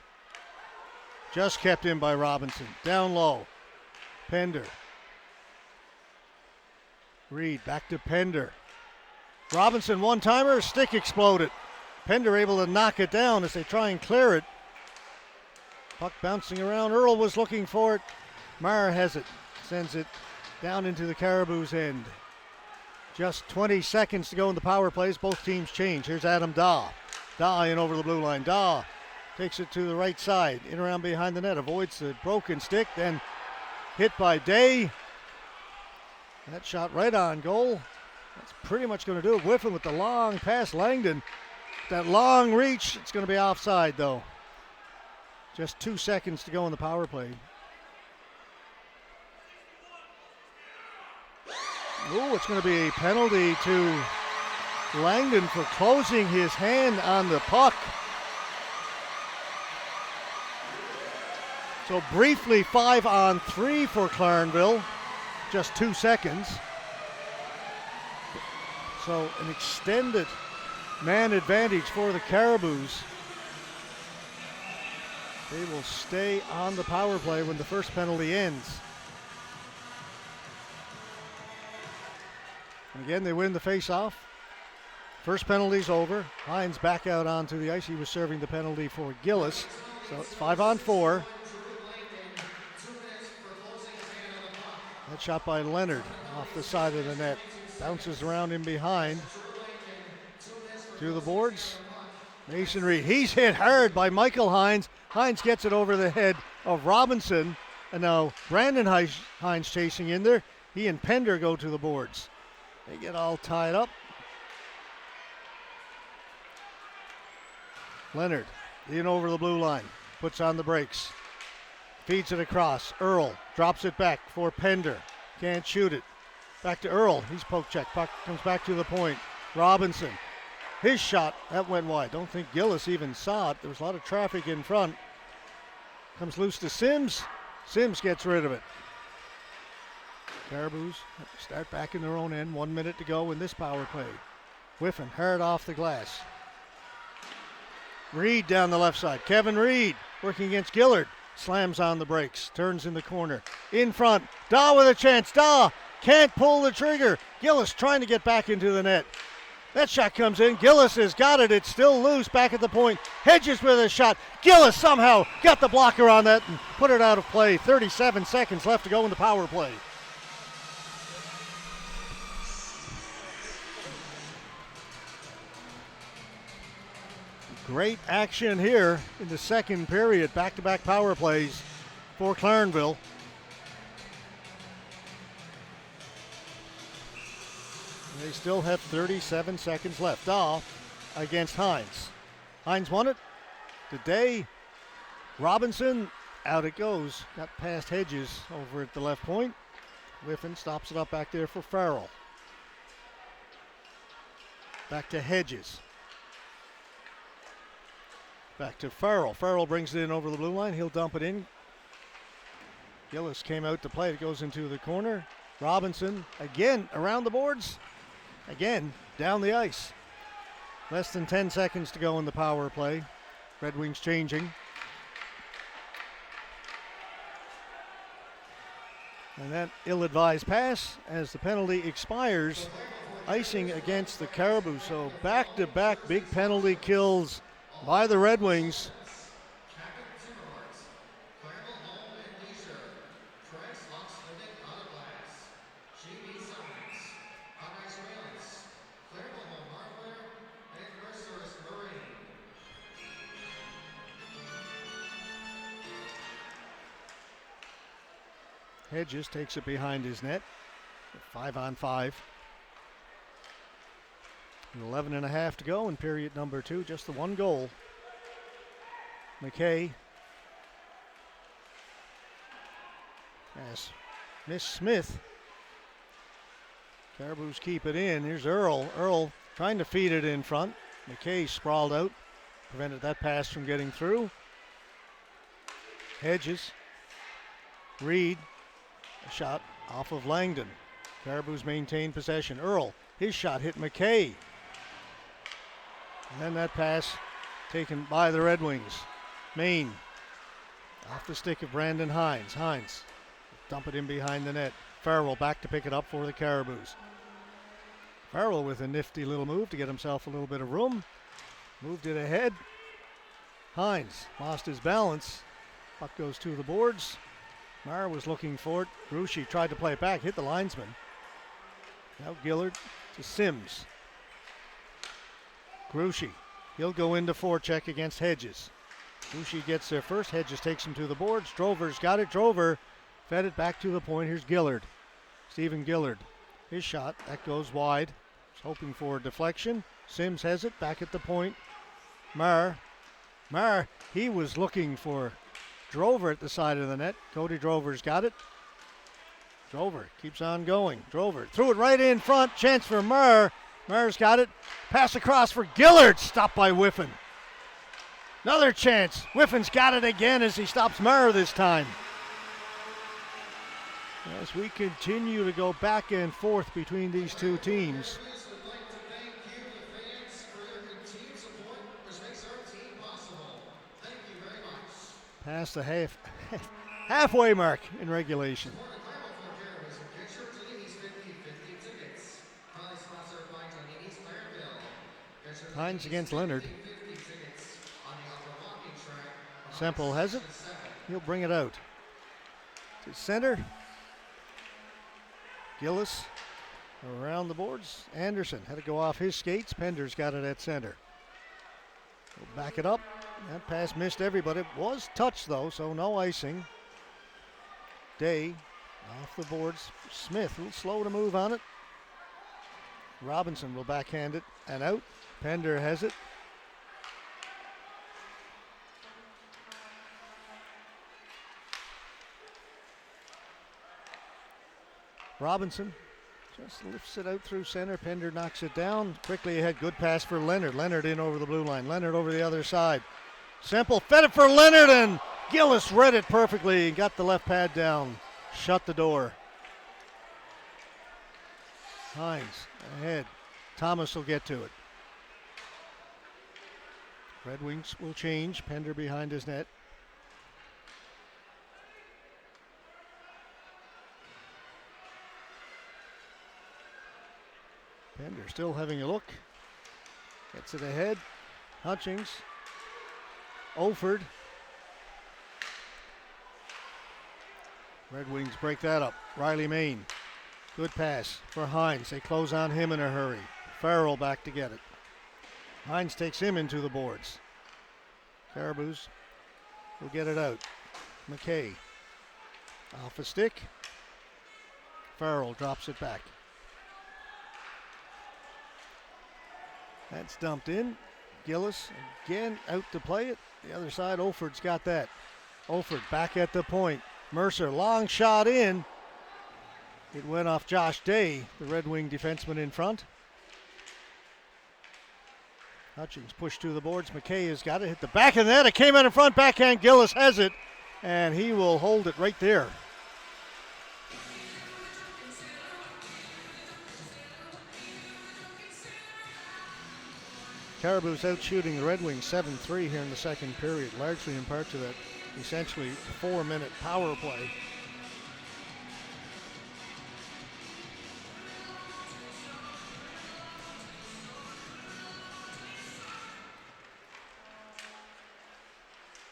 Just kept in by Robinson. Down low. Pender. Reed back to Pender. Robinson one-timer, stick exploded. Pender able to knock it down as they try and clear it. Puck bouncing around. Earl was looking for it. Marr has it. Sends it down into the Caribous end. Just 20 seconds to go in the power plays. Both teams change. Here's Adam Daw. Daw in over the blue line. Daw takes it to the right side. In around behind the net. Avoids the broken stick. Then hit by Day. That shot right on goal. That's pretty much going to do it. Whiffen with the long pass. Langdon. That long reach. It's going to be offside though. Just 2 seconds to go in the power play. Oh, it's going to be a penalty to Langdon for closing his hand on the puck. So briefly 5-on-3 for Clarenville. Just 2 seconds. So an extended man advantage for the Caribous. They will stay on the power play when the first penalty ends. And again, they win the face-off. First penalty's over. Hines back out onto the ice. He was serving the penalty for Gillis. So it's 5-on-4. That shot by Leonard off the side of the net. Bounces around in behind. To the boards. Mason Reed. He's hit hard by Michael Hines. Hines gets it over the head of Robinson. And now Brandon Hines chasing in there. He and Pender go to the boards. They get all tied up. Leonard in over the blue line. Puts on the brakes. Feeds it across. Earl drops it back for Pender. Can't shoot it. Back to Earl. He's poke check. Puck comes back to the point. Robinson. His shot, that went wide. Don't think Gillis even saw it. There was a lot of traffic in front. Comes loose to Sims. Sims gets rid of it. Caribous start back in their own end. 1 minute to go in this power play. Whiffen hard off the glass. Reed down the left side. Kevin Reed working against Gillard. Slams on the brakes. Turns in the corner. In front. Daw with a chance. Daw can't pull the trigger. Gillis trying to get back into the net. That shot comes in. Gillis has got it. It's still loose back at the point. Hedges with a shot. Gillis somehow got the blocker on that and put it out of play. 37 seconds left to go in the power play. Great action here in the second period. Back-to-back power plays for Clarenville. They still have 37 seconds left. Dahl against Hines. Hines won it. Today, Robinson, out it goes. Got past Hedges over at the left point. Whiffen stops it up back there for Farrell. Back to Hedges. Back to Farrell. Farrell brings it in over the blue line. He'll dump it in. Gillis came out to play. It goes into the corner. Robinson again around the boards. Again down the ice. Less than 10 seconds to go in the power play. Red Wings changing. And that ill-advised pass as the penalty expires. Icing against the Caribous. So back-to-back big penalty kills by the Red Wings. Hedges takes it behind his net. 5-on-5. 11 and a half to go in period number 2. Just the one goal. McKay. As Miss Smith. Caribous keep it in. Here's Earl. Earl trying to feed it in front. McKay sprawled out. Prevented that pass from getting through. Hedges. Reed. A shot off of Langdon. Caribous maintain possession. Earl. His shot hit McKay. And then that pass taken by the Red Wings. Maine off the stick of Brandon Hines. Hines dump it in behind the net. Farrell back to pick it up for the Caribous. Farrell with a nifty little move to get himself a little bit of room. Moved it ahead. Hines lost his balance. Puck goes to the boards. Mara was looking for it. Gruchy tried to play it back, hit the linesman. Now Gillard to Sims. Gruchy, he'll go into forecheck against Hedges. Gruchy gets there first. Hedges takes him to the boards. Drover's got it. Drover fed it back to the point. Here's Gillard. Stephen Gillard. His shot, that goes wide. He's hoping for a deflection. Sims has it back at the point. Marr, he was looking for Drover at the side of the net. Cody Drover's got it. Drover keeps on going. Drover threw it right in front. Chance for Marr. Marr's got it. Pass across for Gillard. Stopped by Whiffen. Another chance. Whiffen's got it again as he stops Marr this time. As we continue to go back and forth between these two teams. Past the halfway mark in regulation. Hines against Leonard. Semple has it. He'll bring it out. To center. Gillis around the boards. Anderson had to go off his skates. Pender's got it at center. He'll back it up. That pass missed everybody. It was touched though, so no icing. Day off the boards. Smith a little slow to move on it. Robinson will backhand it and out. Pender has it. Robinson just lifts it out through center. Pender knocks it down. Quickly ahead. Good pass for Leonard. Leonard in over the blue line. Leonard over the other side. Semple fed it for Leonard, and Gillis read it perfectly and got the left pad down. Shut the door. Hines ahead. Thomas will get to it. Red Wings will change. Pender behind his net. Pender still having a look. Gets it ahead. Hutchings. Oford. Red Wings break that up. Riley Main. Good pass for Hines. They close on him in a hurry. Farrell back to get it. Hines takes him into the boards. Caribous will get it out. McKay. Off a stick. Farrell drops it back. That's dumped in. Gillis again out to play it. The other side, Oford's got that. Oford back at the point. Mercer, long shot in. It went off Josh Day, the Red Wing defenseman in front. Hutchings pushed to the boards. McKay has got it. Hit the back of the net. It came out in front. Backhand. Gillis has it. And he will hold it right there. Caribous out shooting the Red Wings 7-3 here in the second period, largely in part to that essentially 4-minute power play.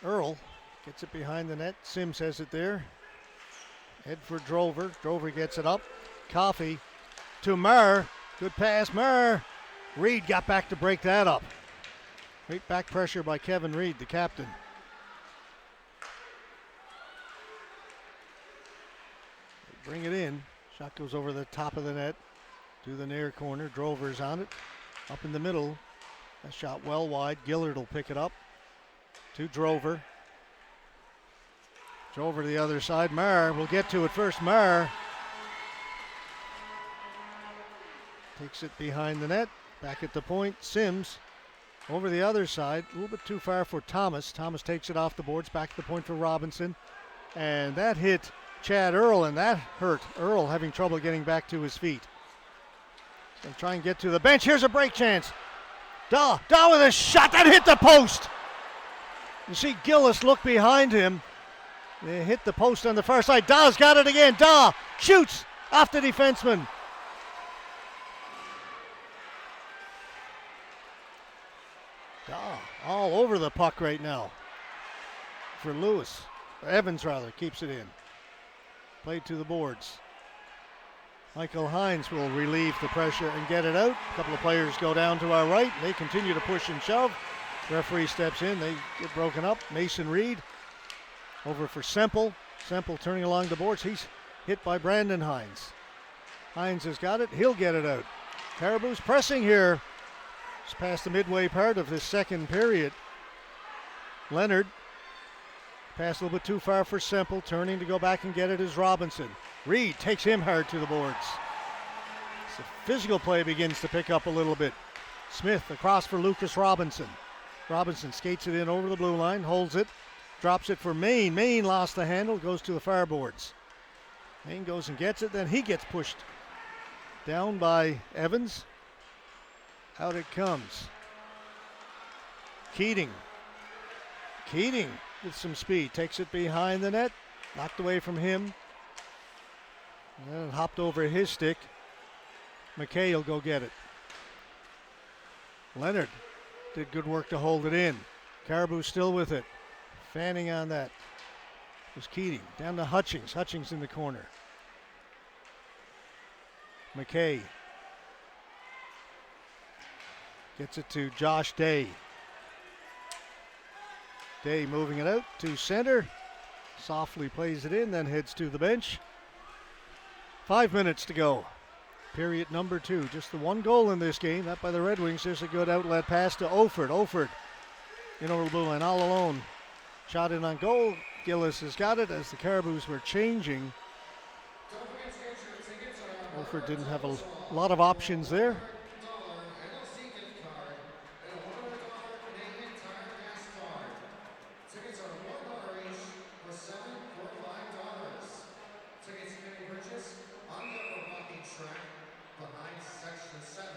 Earl gets it behind the net. Sims has it there. Head for Drover. Drover gets it up. Coffey to Marr. Good pass, Marr. Reed got back to break that up. Great back pressure by Kevin Reed, the captain. They bring it in. Shot goes over the top of the net to the near corner. Drover's on it. Up in the middle. That shot well wide. Gillard will pick it up to Drover. Drover to the other side. Marr will get to it first. Marr takes it behind the net. Back at the point, Sims over the other side, a little bit too far for Thomas. Thomas takes it off the boards, back to the point for Robinson. And that hit Chad Earl, and that hurt Earl, having trouble getting back to his feet. He's going to try and get to the bench. Here's a break chance. Daw with a shot that hit the post. You see Gillis look behind him. They hit the post on the far side. Daw's got it again. Daw shoots off the defenseman. All over the puck right now for Lewis. Evans rather keeps it in. Played to the boards. Michael Hines will relieve the pressure and get it out. A couple of players go down to our right. They continue to push and shove. Referee steps in. They get broken up. Mason Reed over for Semple. Semple turning along the boards. He's hit by Brandon Hines. Hines has got it. He'll get it out. Caribous pressing here. It's past the midway part of this second period. Leonard passed a little bit too far for Semple. Turning to go back and get it is Robinson. Reed takes him hard to the boards. So physical play begins to pick up a little bit. Smith across for Lucas Robinson. Robinson skates it in over the blue line, holds it, drops it for Main. Main lost the handle, goes to the far boards. Main goes and gets it, then he gets pushed down by Evans. Out it comes. Keating with some speed. Takes it behind the net. Knocked away from him. And then hopped over his stick. McKay will go get it. Leonard did good work to hold it in. Caribous still with it. Fanning on that was Keating. Down to Hutchings. Hutchings in the corner. McKay gets it to Josh Day. Day moving it out to center. Softly plays it in, then heads to the bench. 5 minutes to go. Period number 2. Just the one goal in this game. That by the Red Wings. There's a good outlet pass to Oford. Oford in over the blue line all alone. Shot in on goal. Gillis has got it as the Caribous were changing. Don't forget to get your tickets Wolford didn't have a lot of options there. NFC gift card and a $100 Canadian Tire gas card. Tickets are $1 each for $7 for $5. Tickets can be purchased on the upper walking track behind section 7.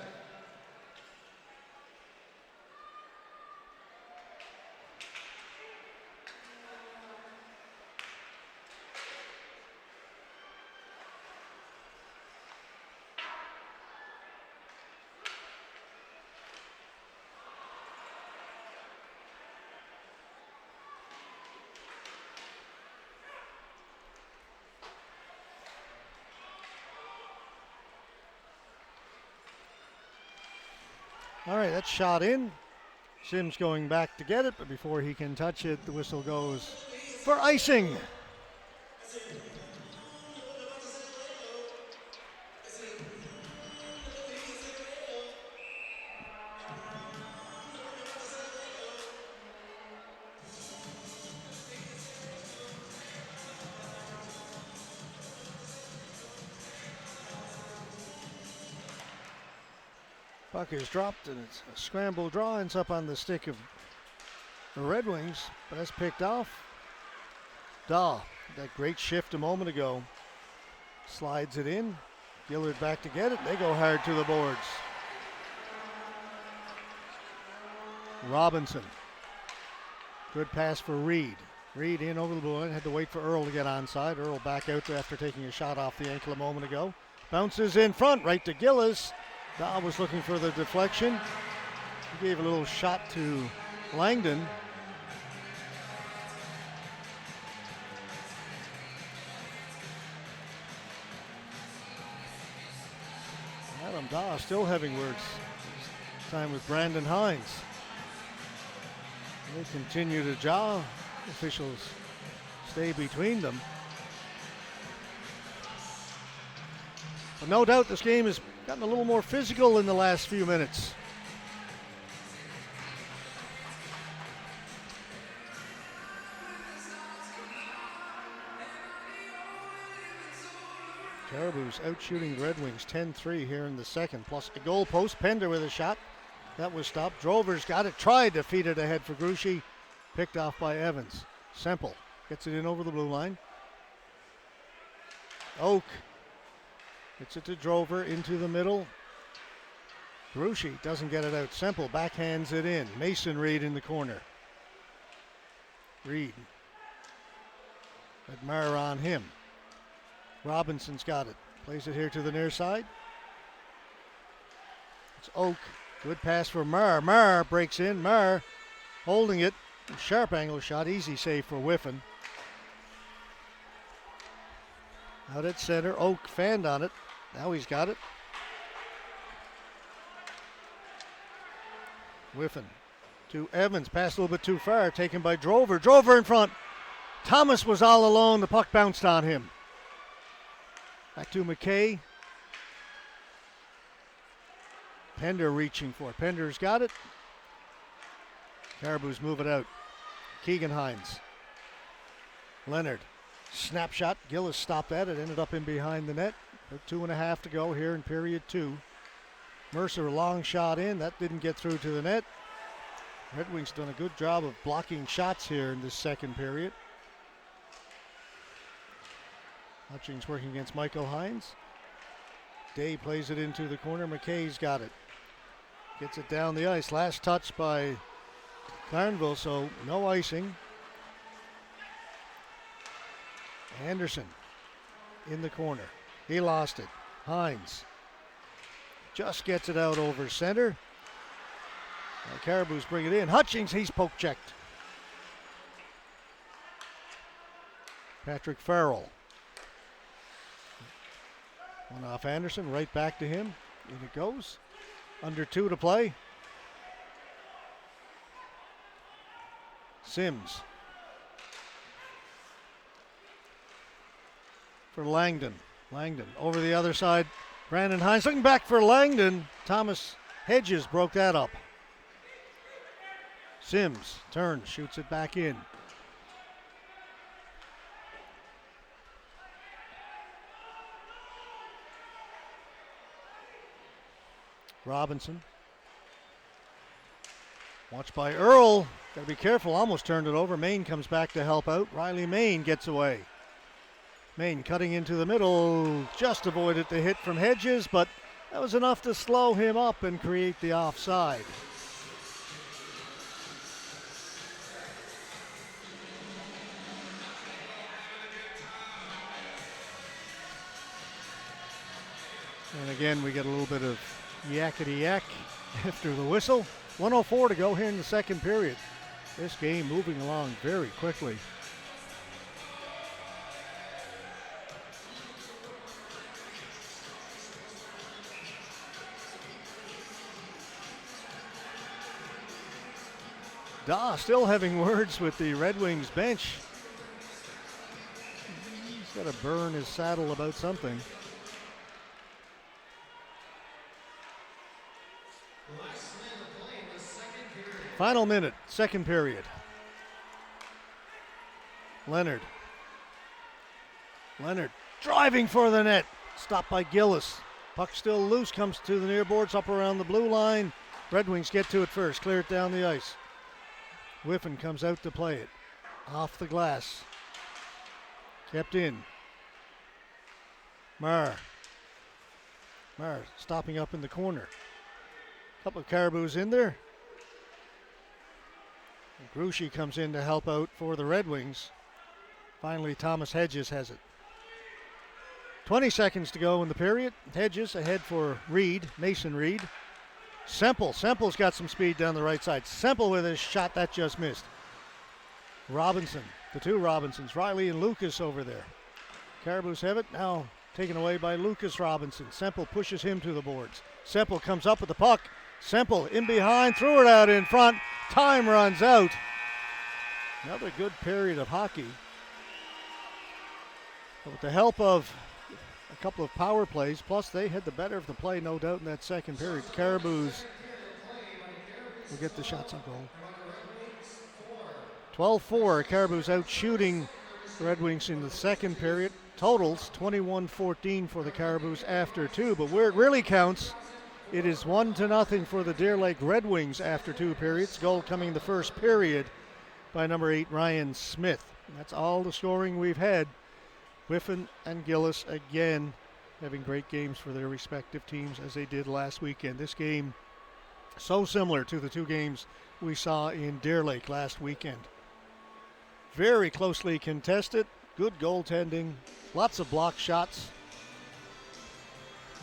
All right, that's shot in. Sims going back to get it, but before he can touch it, the whistle goes for icing. Puck is dropped, and it's a scramble draw. Ends up on the stick of the Red Wings, but that's picked off. Daw, that great shift a moment ago, slides it in. Gillard back to get it. They go hard to the boards. Robinson. Good pass for Reed. Reed in over the blue line. Had to wait for Earl to get onside. Earl back out after taking a shot off the ankle a moment ago. Bounces in front, right to Gillis. Daw was looking for the deflection. He gave a little shot to Langdon. Adam Daw still having words. This time with Brandon Hines. They continue to jaw. Officials stay between them. But no doubt this game has gotten a little more physical in the last few minutes. Caribous out shooting the Red Wings 10-3 here in the second, plus a goal post. Pender with a shot. That was stopped. Drover's got it, tried to feed it ahead for Gruchy. Picked off by Evans. Semple gets it in over the blue line. Oak gets it to Drover into the middle. Gruchy doesn't get it out. Semple backhands it in. Mason Reed in the corner. Reed. Admire on him. Robinson's got it. Plays it here to the near side. It's Oak. Good pass for Marr. Marr breaks in. Marr holding it. Sharp angle shot. Easy save for Whiffen. Out at center. Oak fanned on it. Now he's got it. Whiffen to Evans. Passed a little bit too far. Taken by Drover. Drover in front. Thomas was all alone. The puck bounced on him. Back to McKay. Pender reaching for it. Pender's got it. Caribous move it out. Keegan Hines. Leonard. Snapshot. Gillis stopped that. It ended up in behind the net. 2.5 to go here in period 2. Mercer long shot in. That didn't get through to the net. Red Wings done a good job of blocking shots here in this second period. Hutchings working against Michael Hines. Day plays it into the corner. McKay's got it. Gets it down the ice. Last touch by Clarenville, so no icing. Anderson in the corner. He lost it. Hines just gets it out over center. Caribous bring it in. Hutchings, he's poke checked. Patrick Farrell. One off Anderson, right back to him. In it goes. Under 2 to play. Sims. For Langdon. Langdon over the other side. Brandon Hines looking back for Langdon. Thomas Hedges broke that up. Sims turns, shoots it back in. Robinson. Watched by Earl. Got to be careful. Almost turned it over. Main comes back to help out. Riley Main gets away. Main cutting into the middle. Just avoided the hit from Hedges, but that was enough to slow him up and create the offside. And again, we get a little bit of yakety yak after the whistle. 1:04 to go here in the second period. This game moving along very quickly. Daw still having words with the Red Wings bench. He's got to burn his saddle about something. Final minute, second period. Leonard driving for the net. Stopped by Gillis. Puck still loose, comes to the near boards, up around the blue line. Red Wings get to it first, clear it down the ice. Whiffen comes out to play it. Off the glass. Kept in. Marr stopping up in the corner. Couple of Caribous in there. Gruchy comes in to help out for the Red Wings. Finally, Thomas Hedges has it. 20 seconds to go in the period. Hedges ahead for Mason Reed. Semple's got some speed down the right side. Semple with his shot that just missed. Robinson, the two Robinsons, Riley and Lucas over there. Caribous have it now taken away by Lucas Robinson. Semple pushes him to the boards. Semple comes up with the puck. Semple in behind, threw it out in front. Time runs out. Another good period of hockey. But with the help of a couple of power plays, plus they had the better of the play, no doubt, in that second period. The Caribous will get the shots on goal. 12-4, Caribous out shooting the Red Wings in the second period. Totals 21-14 for the Caribous after two, but where it really counts, it is 1-0 for the Deer Lake Red Wings after two periods. Goal coming in the first period by number 8, Ryan Smith. And that's all the scoring we've had. Whiffen and Gillis again having great games for their respective teams as they did last weekend. This game so similar to the two games we saw in Deer Lake last weekend. Very closely contested, good goaltending, lots of block shots,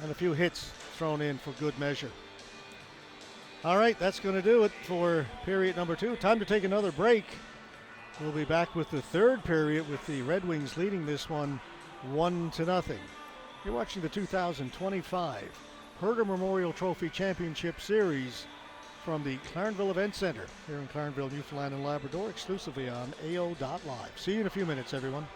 and a few hits thrown in for good measure. All right, that's going to do it for period number two. Time to take another break. We'll be back with the third period with the Red Wings leading this one 1-0. You're watching the 2025 Herder Memorial Trophy Championship Series from the Clarenville Event Center here in Clarenville, Newfoundland and Labrador, exclusively on AO.live. See you in a few minutes, everyone.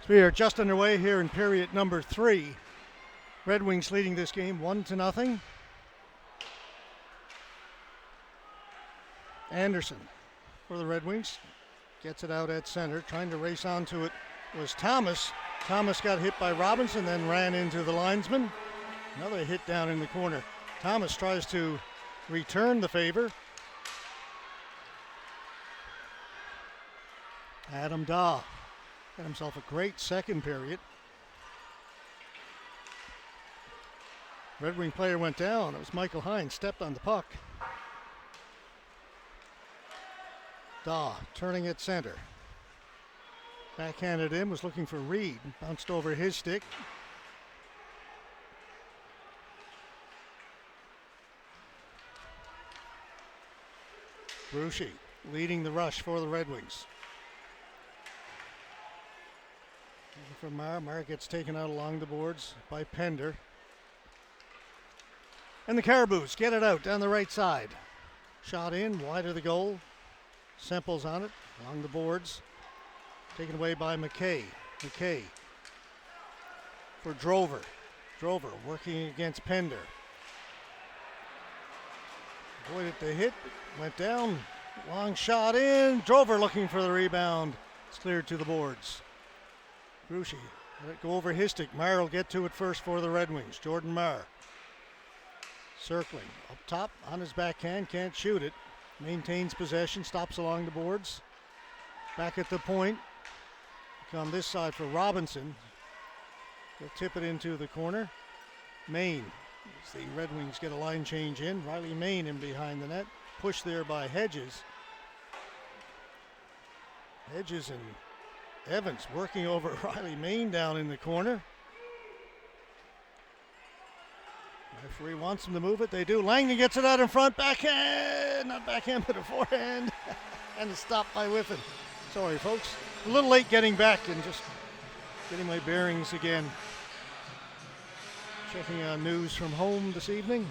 We are just underway here in period number 3. Red Wings leading this game 1-0. Anderson for the Red Wings gets it out at center. Trying to race onto it was Thomas. Thomas got hit by Robinson, then ran into the linesman. Another hit down in the corner. Thomas tries to return the favor. Adam Daw got himself a great second period. Red Wing player went down. It was Michael Hines, stepped on the puck. Daw turning at center. Backhanded in, was looking for Reed. Bounced over his stick. Brucey leading the rush for the Red Wings. From Marr. Marr gets taken out along the boards by Pender. And the Caribous get it out down the right side. Shot in, wide of the goal. Semple's on it, along the boards. Taken away by McKay. McKay for Drover. Drover working against Pender. Avoided the hit, went down. Long shot in. Drover looking for the rebound. It's cleared to the boards. Brucey let it go over his stick. Marr will get to it first for the Red Wings. Jordan Marr circling up top on his backhand, can't shoot it. Maintains possession, stops along the boards. Back at the point. Come this side for Robinson. He'll tip it into the corner. Maine, as the Red Wings get a line change in. Riley Maine in behind the net. Pushed there by Hedges. Hedges and Evans working over Riley Maine down in the corner. Referee wants him to move it. They do. Langdon gets it out in front. Backhand. Not backhand, but a forehand. And it's stopped by Whiffen. Sorry, folks. A little late getting back and just getting my bearings again. Checking on news from home this evening.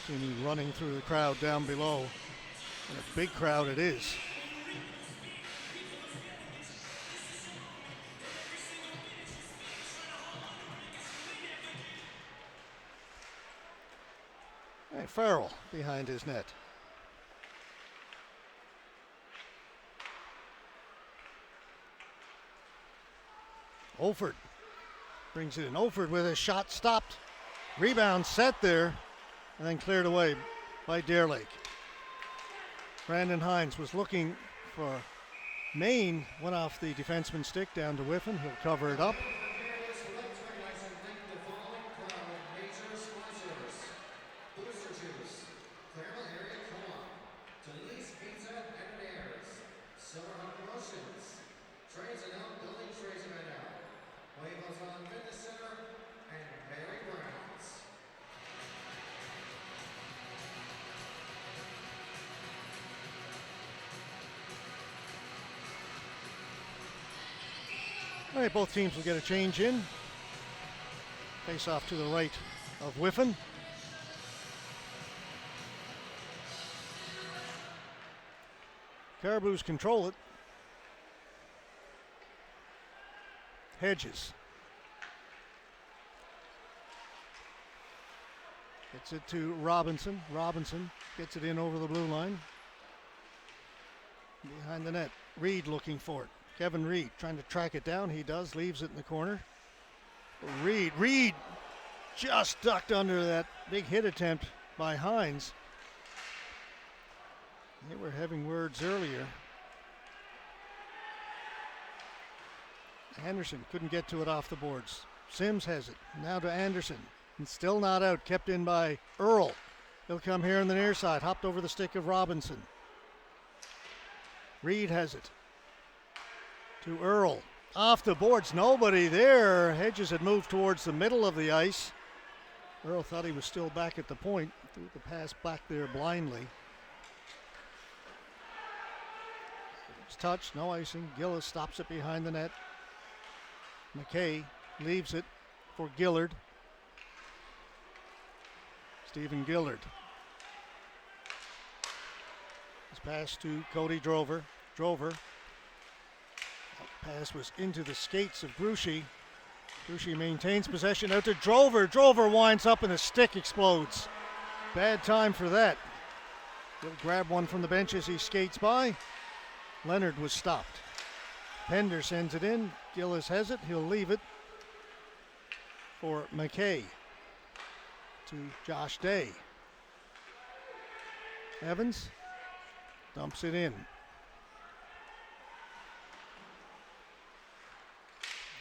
See me running through the crowd down below. And a big crowd it is. Hey, Farrell behind his net. Olford brings it in. Olford with a shot stopped. Rebound set there and then cleared away by Deerlake. Brandon Hines was looking for Maine. Went off the defenseman's stick down to Whiffen. He'll cover it up. All right, both teams will get a change in. Face off to the right of Whiffen. Caribous control it. Hedges gets it to Robinson. Robinson gets it in over the blue line. Behind the net, Reed looking for it. Kevin Reed trying to track it down. He does, leaves it in the corner. Reed just ducked under that big hit attempt by Hines. They were having words earlier. Anderson couldn't get to it off the boards. Sims has it. Now to Anderson. And still not out. Kept in by Earl. He'll come here on the near side. Hopped over the stick of Robinson. Reed has it. To Earl. Off the boards. Nobody there. Hedges had moved towards the middle of the ice. Earl thought he was still back at the point. Threw the pass back there blindly. It's touched. No icing. Gillis stops it behind the net. McKay leaves it for Gillard. Stephen Gillard. His pass to Cody Drover. That pass was into the skates of Gruchy. Gruchy maintains possession out to Drover. Drover winds up and a stick explodes. Bad time for that. He'll grab one from the bench as he skates by. Leonard was stopped. Pender sends it in. Gillis has it. He'll leave it for McKay to Josh Day. Evans dumps it in.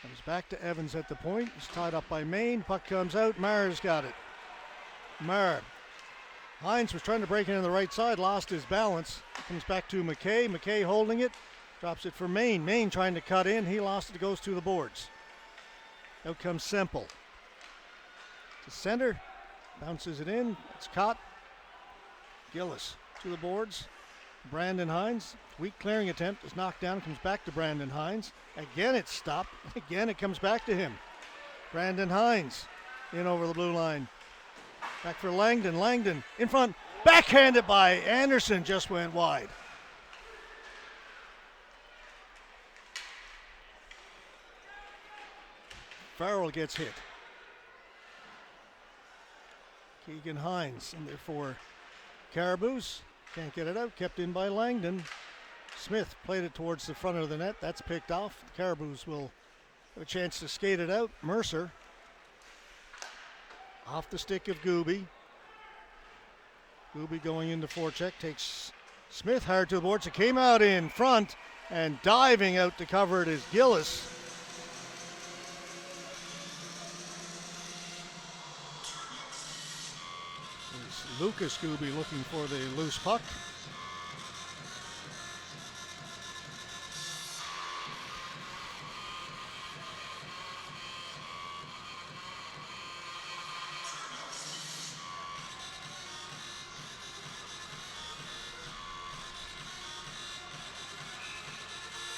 Comes back to Evans at the point. He's tied up by Main. Puck comes out. Marr's got it. Marr. Hines was trying to break it in the right side, lost his balance. Comes back to McKay. McKay holding it. Drops it for Main. Main trying to cut in. He lost it. It goes to the boards. Out comes Semple. To center. Bounces it in. It's caught. Gillis to the boards. Brandon Hines. Weak clearing attempt is knocked down. Comes back to Brandon Hines. Again it's stopped. Again it comes back to him. Brandon Hines in over the blue line. Back for Langdon. Langdon in front. Backhanded by Anderson. Just went wide. Farrell gets hit. Keegan Hines in there for Caribous. Can't get it out. Kept in by Langdon. Smith played it towards the front of the net. That's picked off. Caribous will have a chance to skate it out. Mercer. Off the stick of Gooby. Gooby going into forecheck. Takes Smith hard to the boards. It came out in front and diving out to cover it is Gillis. It's Lucas Gooby looking for the loose puck.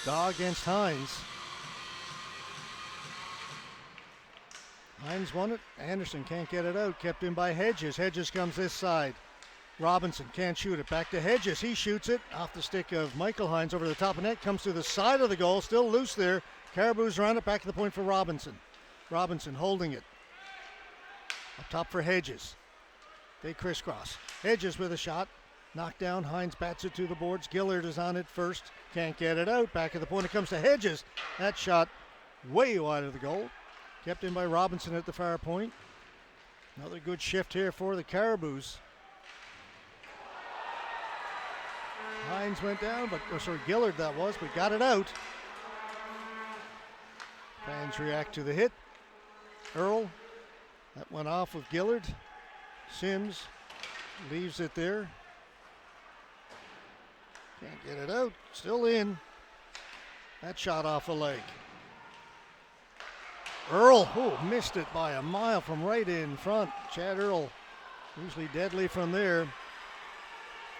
Daw against Hines. Hines won it. Anderson can't get it out. Kept in by Hedges. Hedges comes this side. Robinson can't shoot it. Back to Hedges. He shoots it off the stick of Michael Hines over the top of net. Comes to the side of the goal. Still loose there. Caribous around it. Back to the point for Robinson. Robinson holding it. Up top for Hedges. They crisscross. Hedges with a shot. Knocked down. Hines bats it to the boards. Gillard is on it first. Can't get it out. Back at the point. It comes to Hedges. That shot way wide of the goal. Kept in by Robinson at the far point. Another good shift here for the Caribous. Hines went down, Gillard that was, but got it out. Fans react to the hit. Earl, that went off of Gillard. Sims leaves it there. Can't get it out. Still in. That shot off a leg. Earl, missed it by a mile from right in front. Chad Earl, usually deadly from there.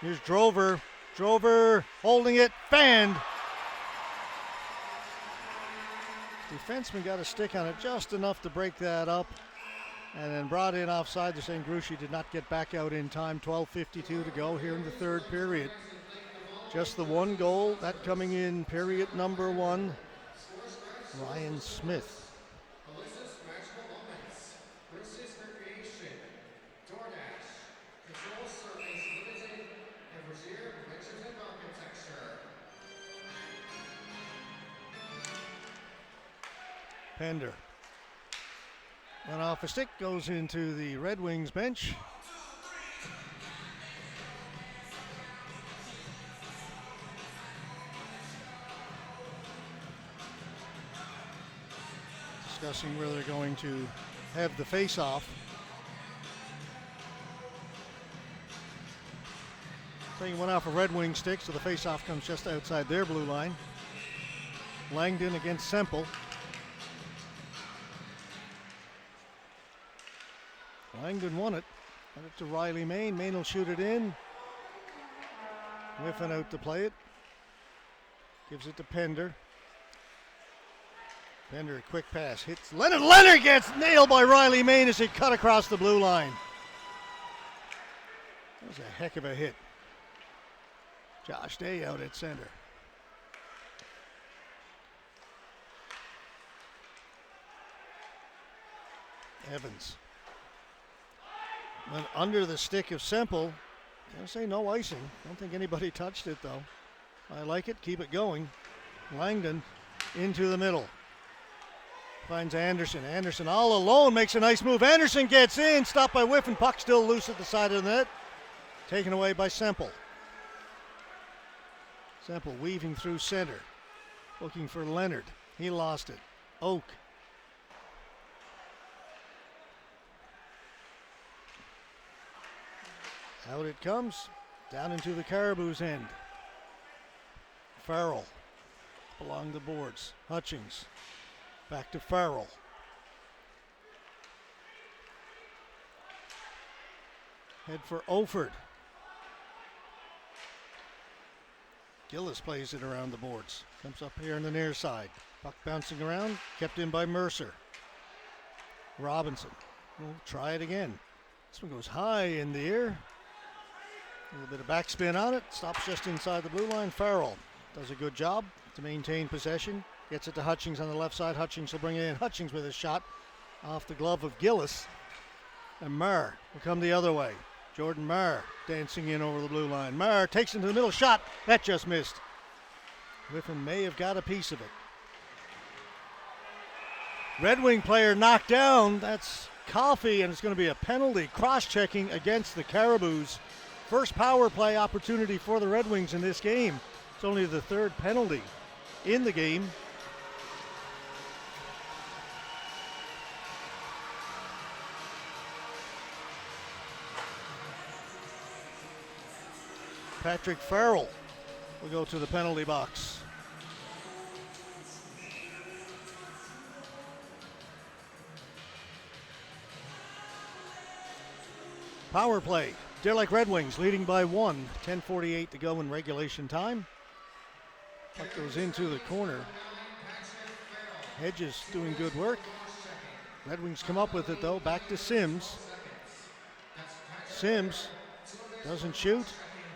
Here's Drover. Drover holding it. Fanned. Defenseman got a stick on it just enough to break that up. And then brought in offside. They're saying Gruchy did not get back out in time. 12:52 to go here in the third period. Just the one goal, that coming in period number one. Ryan Smith. Pender. Went off a stick, goes into the Red Wings bench. Discussing where they're going to have the face-off. Thing went off a Red Wing stick, so the face-off comes just outside their blue line. Langdon against Semple. Langdon won it. Got it to Riley Main. Main will shoot it in. Whiffing out to play it. Gives it to Pender. Pender, a quick pass. Hits Leonard. Leonard gets nailed by Riley Main as he cut across the blue line. That was a heck of a hit. Josh Day out at center. Evans went under the stick of Semple. I'll say no icing. Don't think anybody touched it though. I like it. Keep it going. Langdon into the middle. Finds Anderson. Anderson all alone makes a nice move. Anderson gets in. Stopped by Whiffen. Puck still loose at the side of the net. Taken away by Semple. Semple weaving through center. Looking for Leonard. He lost it. Oak. Out it comes. Down into the Caribous end. Farrell. Along the boards. Hutchings. Back to Farrell. Head for Oford. Gillis plays it around the boards. Comes up here on the near side. Puck bouncing around. Kept in by Mercer. Robinson. We'll try it again. This one goes high in the air. A little bit of backspin on it. Stops just inside the blue line. Farrell does a good job to maintain possession. Gets it to Hutchings on the left side. Hutchings will bring it in. Hutchings with a shot off the glove of Gillis. And Marr will come the other way. Jordan Marr dancing in over the blue line. Marr takes it to the middle. Shot. That just missed. Whiffen may have got a piece of it. Red Wing player knocked down. That's Coffey, and it's going to be a penalty. Cross-checking against the Caribous. First power play opportunity for the Red Wings in this game. It's only the third penalty in the game. Patrick Farrell will go to the penalty box. Power play. Deer Lake Red Wings leading by 1. 10:48 to go in regulation time. Puck goes into the corner. Hedges doing good work. Red Wings come up with it though. Back to Sims. Sims doesn't shoot.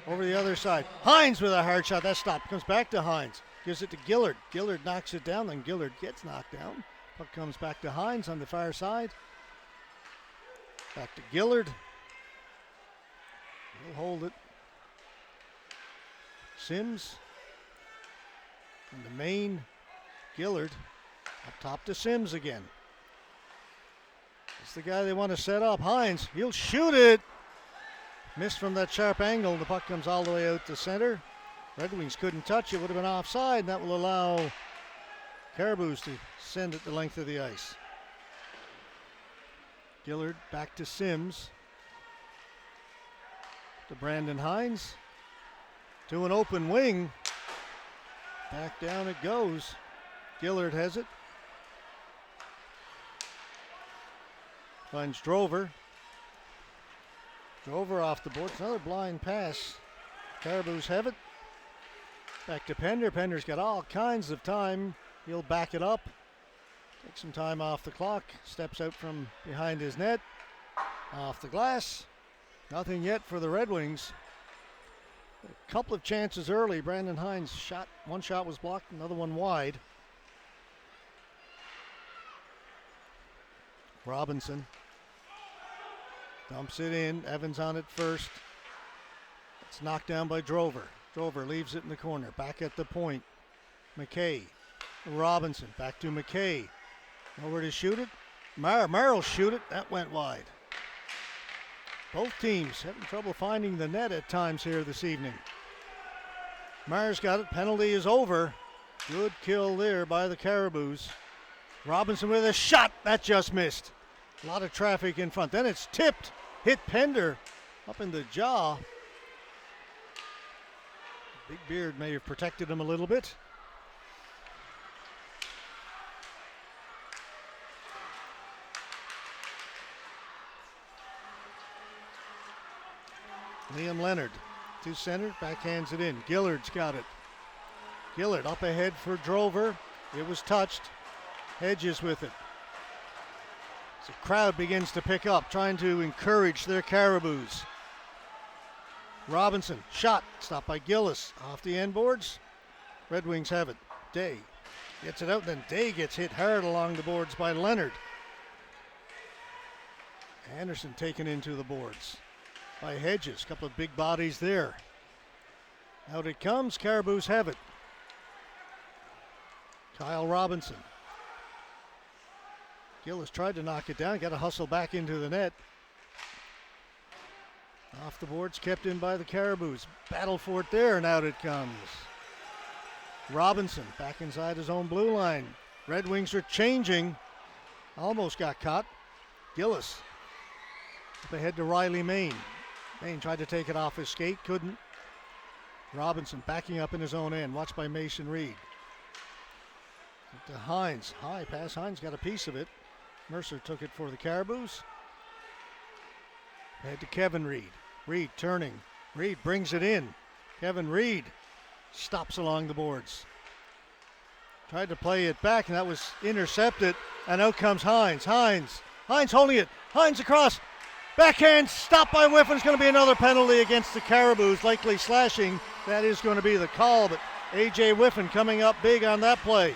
Over the other side. Hines with a hard shot. That stop. Comes back to Hines. Gives it to Gillard. Gillard knocks it down. Then Gillard gets knocked down. Puck comes back to Hines on the far side. Back to Gillard. He'll hold it. Sims. And the main Gillard. Up top to Sims again. It's the guy they want to set up. Hines. He'll shoot it. Missed from that sharp angle. The puck comes all the way out to center. Red Wings couldn't touch it. Would have been offside. And that will allow Caribous to send it the length of the ice. Gillard back to Sims. To Brandon Hines. To an open wing. Back down it goes. Gillard has it. Finds Drover. Drover off the board. It's another blind pass. Caribous have it. Back to Pender. Pender's got all kinds of time. He'll back it up. Take some time off the clock. Steps out from behind his net. Off the glass. Nothing yet for the Red Wings. A couple of chances early. Brandon Hines shot. One shot was blocked, another one wide. Robinson dumps it in. Evans on it first. It's knocked down by Drover. Drover leaves it in the corner. Back at the point. McKay. Robinson. Back to McKay. Nowhere to shoot it. Marr will shoot it. That went wide. Both teams having trouble finding the net at times here this evening. Marr's got it. Penalty is over. Good kill there by the Caribous. Robinson with a shot. That just missed. A lot of traffic in front. Then it's tipped. Hit Pender up in the jaw. Big Beard may have protected him a little bit. Liam Leonard to center, backhands it in. Gillard's got it. Gillard up ahead for Drover. It was touched. Hedges with it. The crowd begins to pick up, trying to encourage their Caribous. Robinson, shot, stopped by Gillis. Off the end boards. Red Wings have it. Day gets it out, then Day gets hit hard along the boards by Leonard. Anderson taken into the boards by Hedges. Couple of big bodies there. Out it comes. Caribous have it. Kyle Robinson. Gillis tried to knock it down. Got to hustle back into the net. Off the boards, kept in by the Caribous. Battle for it there, and out it comes. Robinson back inside his own blue line. Red Wings are changing. Almost got caught. Gillis up ahead to Riley Main. Main tried to take it off his skate, couldn't. Robinson backing up in his own end, watched by Mason Reed. To Hines, high pass. Hines got a piece of it. Mercer took it for the Caribous. Ahead to Kevin Reed. Reed turning. Reed brings it in. Kevin Reed stops along the boards. Tried to play it back, and that was intercepted. And out comes Hines. Hines holding it. Hines across. Backhand stopped by Whiffen. It's going to be another penalty against the Caribous, likely slashing. That is going to be the call, but A.J. Whiffen coming up big on that play.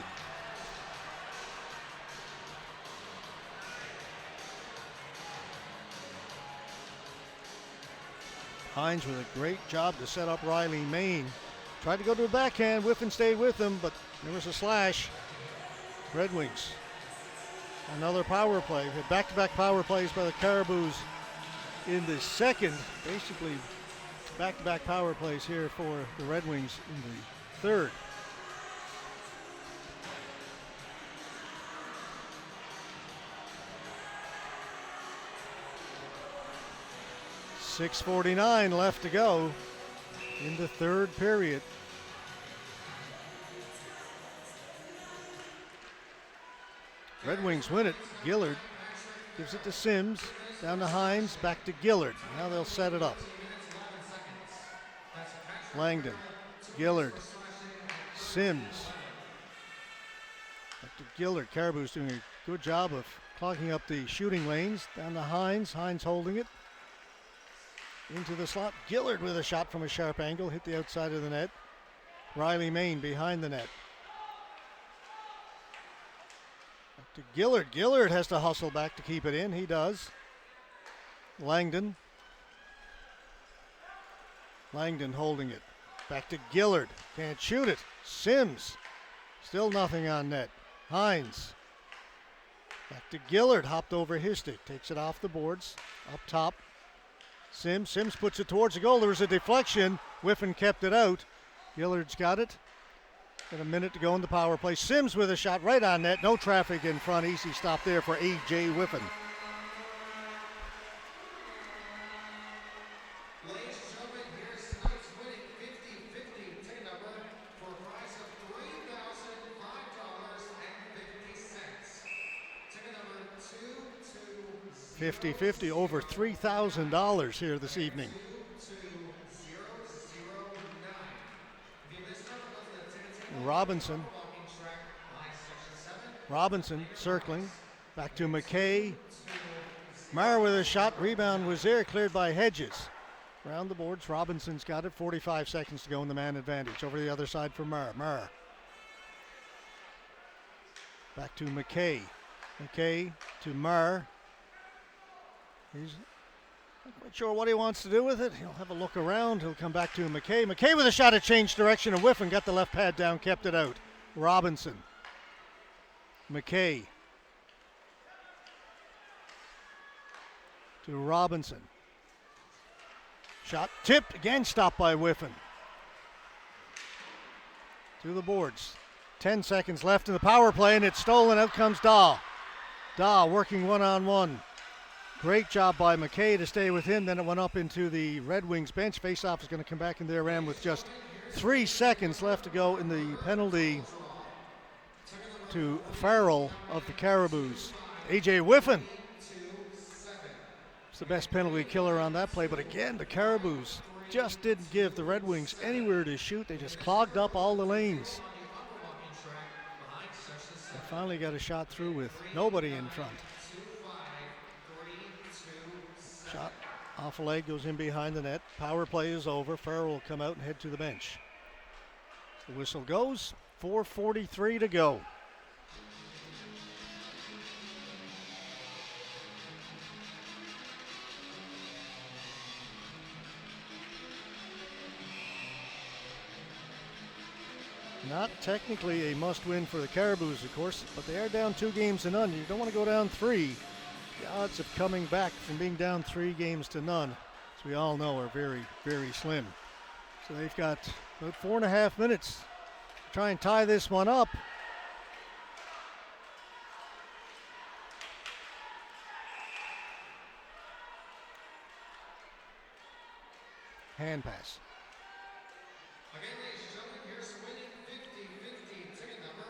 Hines with a great job to set up Riley Main. Tried to go to a backhand. Whiffen stayed with him, but there was a slash. Red Wings. Another power play. We had back-to-back power plays by the Caribous in the second. Basically, back-to-back power plays here for the Red Wings in the third. .6:49 left to go in the third period. Red Wings win it. Gillard gives it to Sims. Down to Hines. Back to Gillard. Now they'll set it up. Langdon. Gillard. Sims. Back to Gillard. Caribous doing a good job of clogging up the shooting lanes. Down to Hines. Hines holding it. Into the slot. Gillard with a shot from a sharp angle. Hit the outside of the net. Riley Main behind the net. Back to Gillard. Gillard has to hustle back to keep it in. He does. Langdon. Langdon holding it. Back to Gillard. Can't shoot it. Sims. Still nothing on net. Hines. Back to Gillard. Hopped over his stick. Takes it off the boards. Up top. Sims puts it towards the goal. There was a deflection. Whiffen kept it out. Gillard's got it. Got a minute to go in the power play. Sims with a shot right on net. No traffic in front. Easy stop there for A.J. Whiffen. Ladies and gentlemen, here's tonight's winning 50-50 ticket number for a price of $3,005.50. Ticket number 220. 50-50, over $3,000 here this evening. Robinson circling. Back to McKay. Maher with a shot. Rebound was there. Cleared by Hedges. Around the boards. Robinson's got it. 45 seconds to go in the man advantage. Over the other side for Maher. Maher. Back to McKay. McKay to Maher. He's not quite sure what he wants to do with it. He'll have a look around. He'll come back to McKay. McKay with a shot at change direction, and Whiffen got the left pad down, kept it out. Robinson. McKay. To Robinson. Shot tipped, again stopped by Whiffen. To the boards. 10 seconds left in the power play, and it's stolen. Out comes Daw. Daw working one-on-one. Great job by McKay to stay with him. Then it went up into the Red Wings bench. Faceoff is going to come back in their end with just 3 seconds left to go in the penalty to Farrell of the Caribous. A.J. Whiffen. It's the best penalty killer on that play. But again, the Caribous just didn't give the Red Wings anywhere to shoot. They just clogged up all the lanes. They finally got a shot through with nobody in front. Shot Off a leg, goes in behind the net. Power play is over. Farrell will come out and head to the bench. The whistle goes. 4:43 to go. Not technically a must-win for the Caribous, of course, but they are down 2-0. You don't want to go down 3. The odds of coming back from being down 3-0, as we all know, are very, very slim. So they've got about 4.5 minutes to try and tie this one up. Hand pass. Again, ladies and gentlemen, here's winning 50-50 ticket number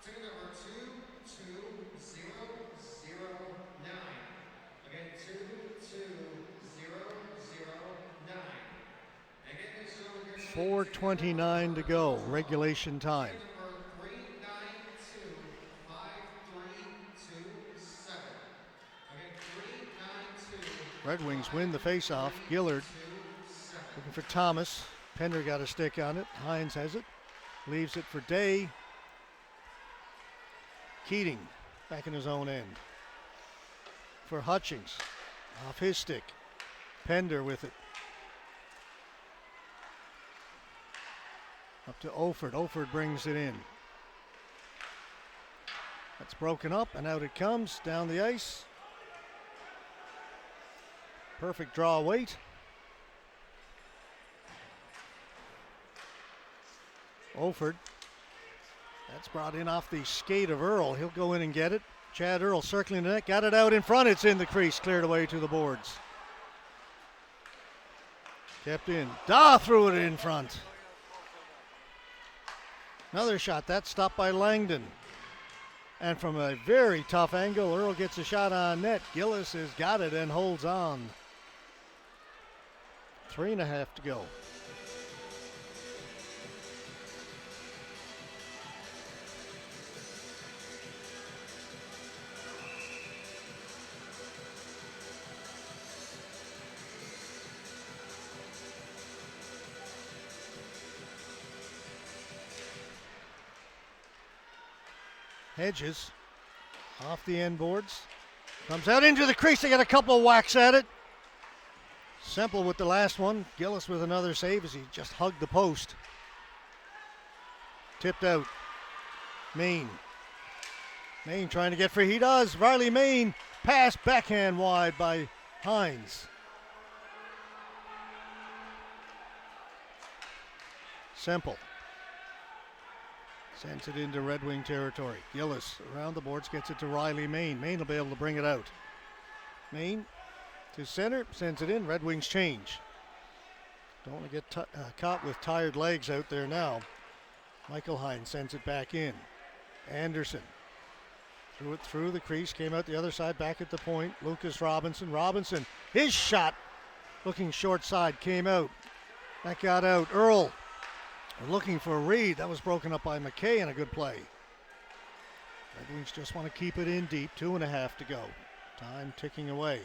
22009. Again, 22009. Again, ladies and gentlemen, here's 4:29 to go, regulation time. number 3925327. Again, 392. Red Wings win the faceoff. Gillard looking for Thomas. Pender got a stick on it. Hines has it. Leaves it for Day. Keating back in his own end. For Hutchings. Off his stick. Pender with it. Up to Oford. Oford brings it in. That's broken up and out it comes down the ice. Perfect draw weight. Oford. That's brought in off the skate of Earl. He'll go in and get it. Chad Earl circling the net. Got it out in front. It's in the crease. Cleared away to the boards. Kept in. Daw threw it in front. Another shot. That's stopped by Langdon. And from a very tough angle, Earl gets a shot on net. Gillis has got it and holds on. 3.5 to go. Hedges off the end boards. Comes out into the crease. They got a couple of whacks at it. Semple with the last one. Gillis with another save as he just hugged the post. Tipped out. Main. Main trying to get free. He does. Riley Main. Pass backhand wide by Hines. Semple. Sends it into Red Wing territory. Gillis around the boards, gets it to Riley Main. Main will be able to bring it out. Main to center, sends it in. Red Wings change. Don't want to get caught with tired legs out there now. Michael Hines sends it back in. Anderson threw it through the crease, came out the other side, back at the point. Lucas Robinson. Robinson, his shot, looking short side, came out. That got out. Earl looking for Reed. That was broken up by McKay and a good play. Red Wings just want to keep it in deep. 2.5 to go. Time ticking away.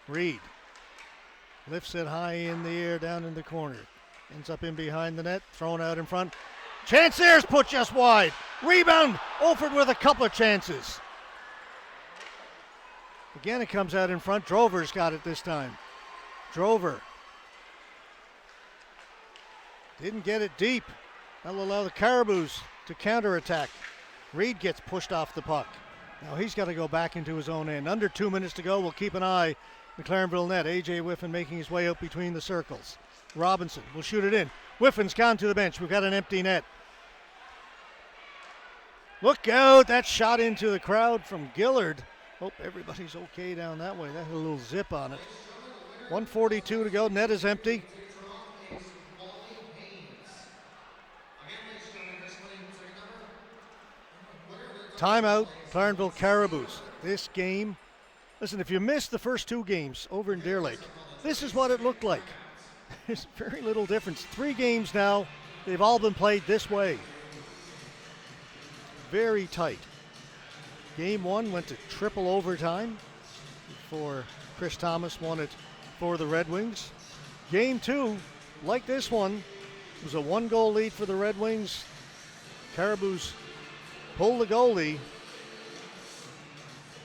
Reed lifts it high in the air down in the corner. Ends up in behind the net. Thrown out in front. Chance there's put just wide. Rebound. Offered with a couple of chances. Again it comes out in front. Drover's got it this time. Drover. Didn't get it deep. That'll allow the Caribous to counterattack. Reed gets pushed off the puck. Now he's got to go back into his own end. Under 2 minutes to go. We'll keep an eye. The Clarenville net. A.J. Whiffen making his way out between the circles. Robinson will shoot it in. Whiffen's gone to the bench. We've got an empty net. Look out. That shot into the crowd from Gillard. Hope everybody's okay down that way. That had a little zip on it. 1:42 to go. Net is empty. Timeout, Clarenville Caribous. This game, listen, if you missed the first 2 games over in Deer Lake, this is what it looked like. There's very little difference. 3 games now, they've all been played this way. Very tight. Game 1 went to triple overtime before Chris Thomas won it for the Red Wings. Game 2, like this one, was a 1-goal lead for the Red Wings. Caribous pulled the goalie.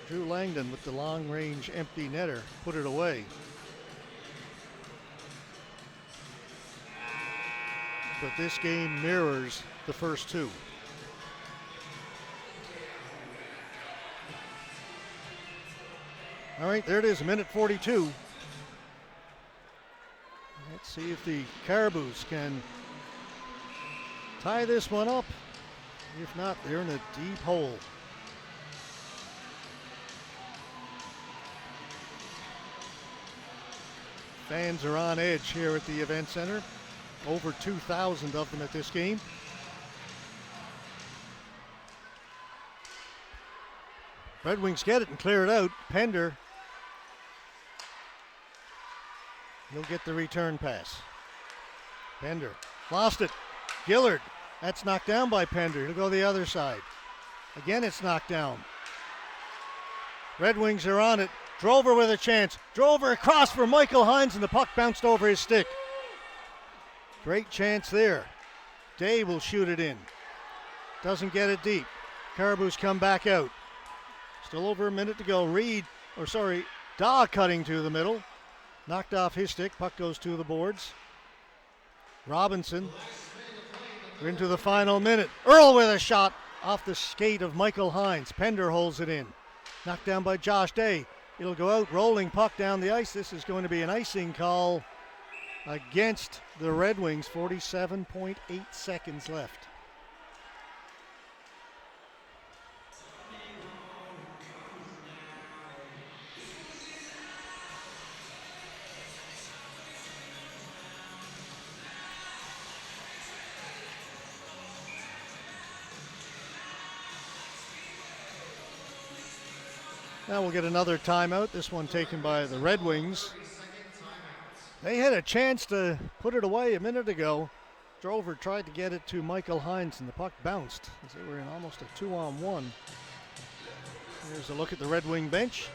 Drew Langdon with the long-range empty netter put it away. But this game mirrors the first two. All right, there it is, a minute 42. Let's see if the Caribous can tie this one up. If not, they're in a deep hole. Fans are on edge here at the event center. Over 2,000 of them at this game. Red Wings get it and clear it out. Pender. He'll get the return pass. Pender lost it. Gillard. That's knocked down by Pender. He'll go the other side. Again, it's knocked down. Red Wings are on it. Drover with a chance. Drover across for Michael Hines, and the puck bounced over his stick. Great chance there. Day will shoot it in. Doesn't get it deep. Caribous come back out. Still over a minute to go. Daw cutting to the middle. Knocked off his stick. Puck goes to the boards. Robinson. We're into the final minute. Earl with a shot off the skate of Michael Hines. Pender holds it in. Knocked down by Josh Day. It'll go out, rolling puck down the ice. This is going to be an icing call against the Red Wings. 47.8 seconds left. Now we'll get another timeout, this one taken by the Red Wings. They had a chance to put it away a minute ago. Drover tried to get it to Michael Hines, and the puck bounced as they were in almost a 2-on-1. Here's a look at the Red Wing bench.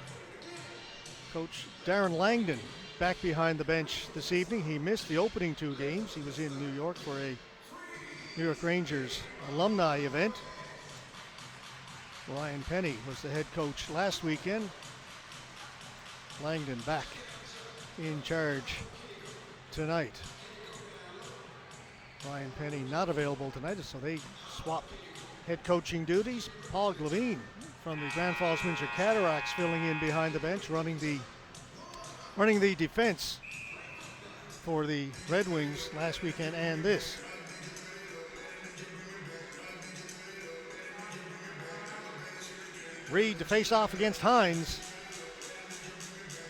Coach Darren Langdon back behind the bench this evening. He missed the opening 2 games. He was in New York for a New York Rangers alumni event. Ryan Penny was the head coach last weekend. Langdon back in charge tonight. Ryan Penny not available tonight, so they swap head coaching duties. Paul Glavine from the Grand Falls Windsor Cataracts filling in behind the bench, running the defense for the Red Wings last weekend and this. Reed to face off against Hines.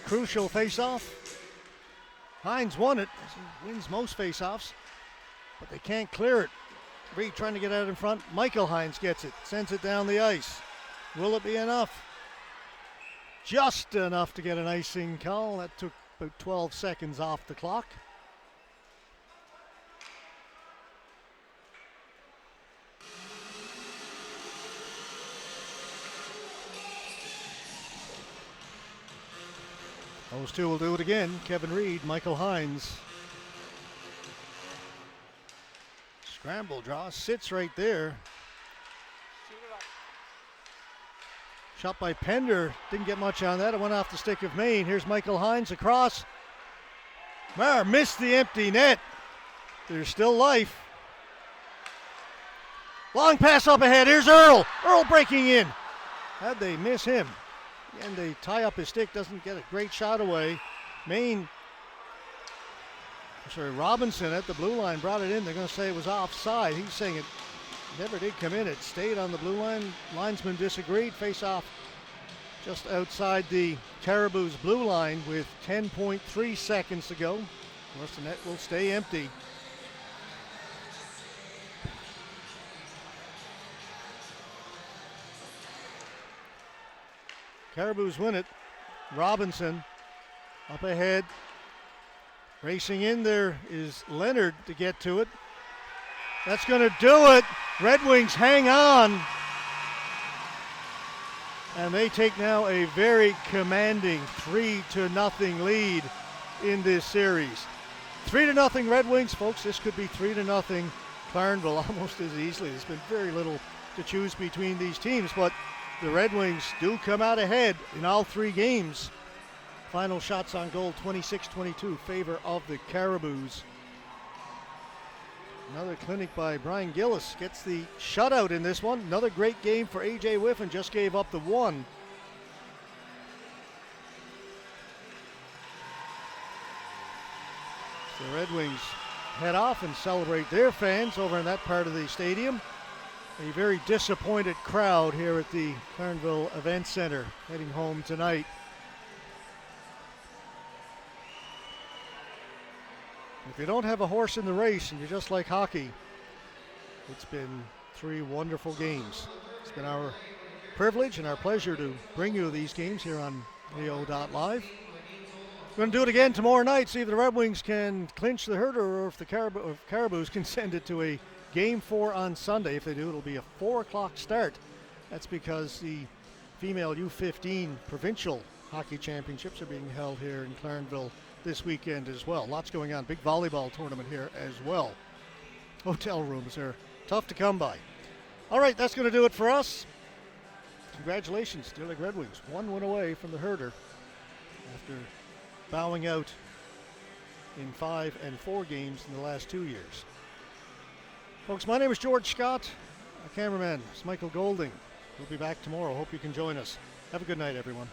Crucial face off. Hines won it. He wins most face offs, but they can't clear it. Reed trying to get out in front. Michael Hines gets it, sends it down the ice. Will it be enough? Just enough to get an icing call. That took about 12 seconds off the clock. Those two will do it again. Kevin Reed, Michael Hines. Scramble draw, sits right there. Shot by Pender, didn't get much on that. It went off the stick of Maine. Here's Michael Hines across. Maher missed the empty net. There's still life. Long pass up ahead. Here's Earl. Earl breaking in. How'd they miss him? And they tie up his stick, doesn't get a great shot away. Robinson at the blue line brought it in. They're going to say it was offside. He's saying it never did come in. It stayed on the blue line. Linesman disagreed. Face off just outside the Caribous blue line with 10.3 seconds to go. Of course, the net will stay empty. Caribous win it. Robinson up ahead. Racing in there is Leonard to get to it. That's going to do it. Red Wings hang on. And they take now a very commanding 3-0 lead in this series. 3-0 Red Wings, folks. This could be 3-0 Clarenville almost as easily. There's been very little to choose between these teams, but the Red Wings do come out ahead in all three games. Final shots on goal, 26-22, favor of the Caribous. Another clinic by Brian Gillis gets the shutout in this one. Another great game for A.J. Whiffen, just gave up the one. So the Red Wings head off and celebrate their fans over in that part of the stadium. A very disappointed crowd here at the Clarenville Event Center heading home tonight. If you don't have a horse in the race and you just like hockey, it's been 3 wonderful games. It's been our privilege and our pleasure to bring you these games here on AO.live. We're going to do it again tomorrow night, see if the Red Wings can clinch the Herder or if the Caribous can send it to a Game 4 on Sunday. If they do, it'll be a 4 o'clock start. That's because the female U15 provincial hockey championships are being held here in Clarenville this weekend as well. Lots going on. Big volleyball tournament here as well. Hotel rooms are tough to come by. All right, that's going to do it for us. Congratulations, Deer Lake Red Wings. 1 win away from the Herder after bowing out in 5 and 4 games in the last 2 years. Folks, my name is George Scott. Our cameraman is Michael Golding. We'll be back tomorrow. Hope you can join us. Have a good night, everyone.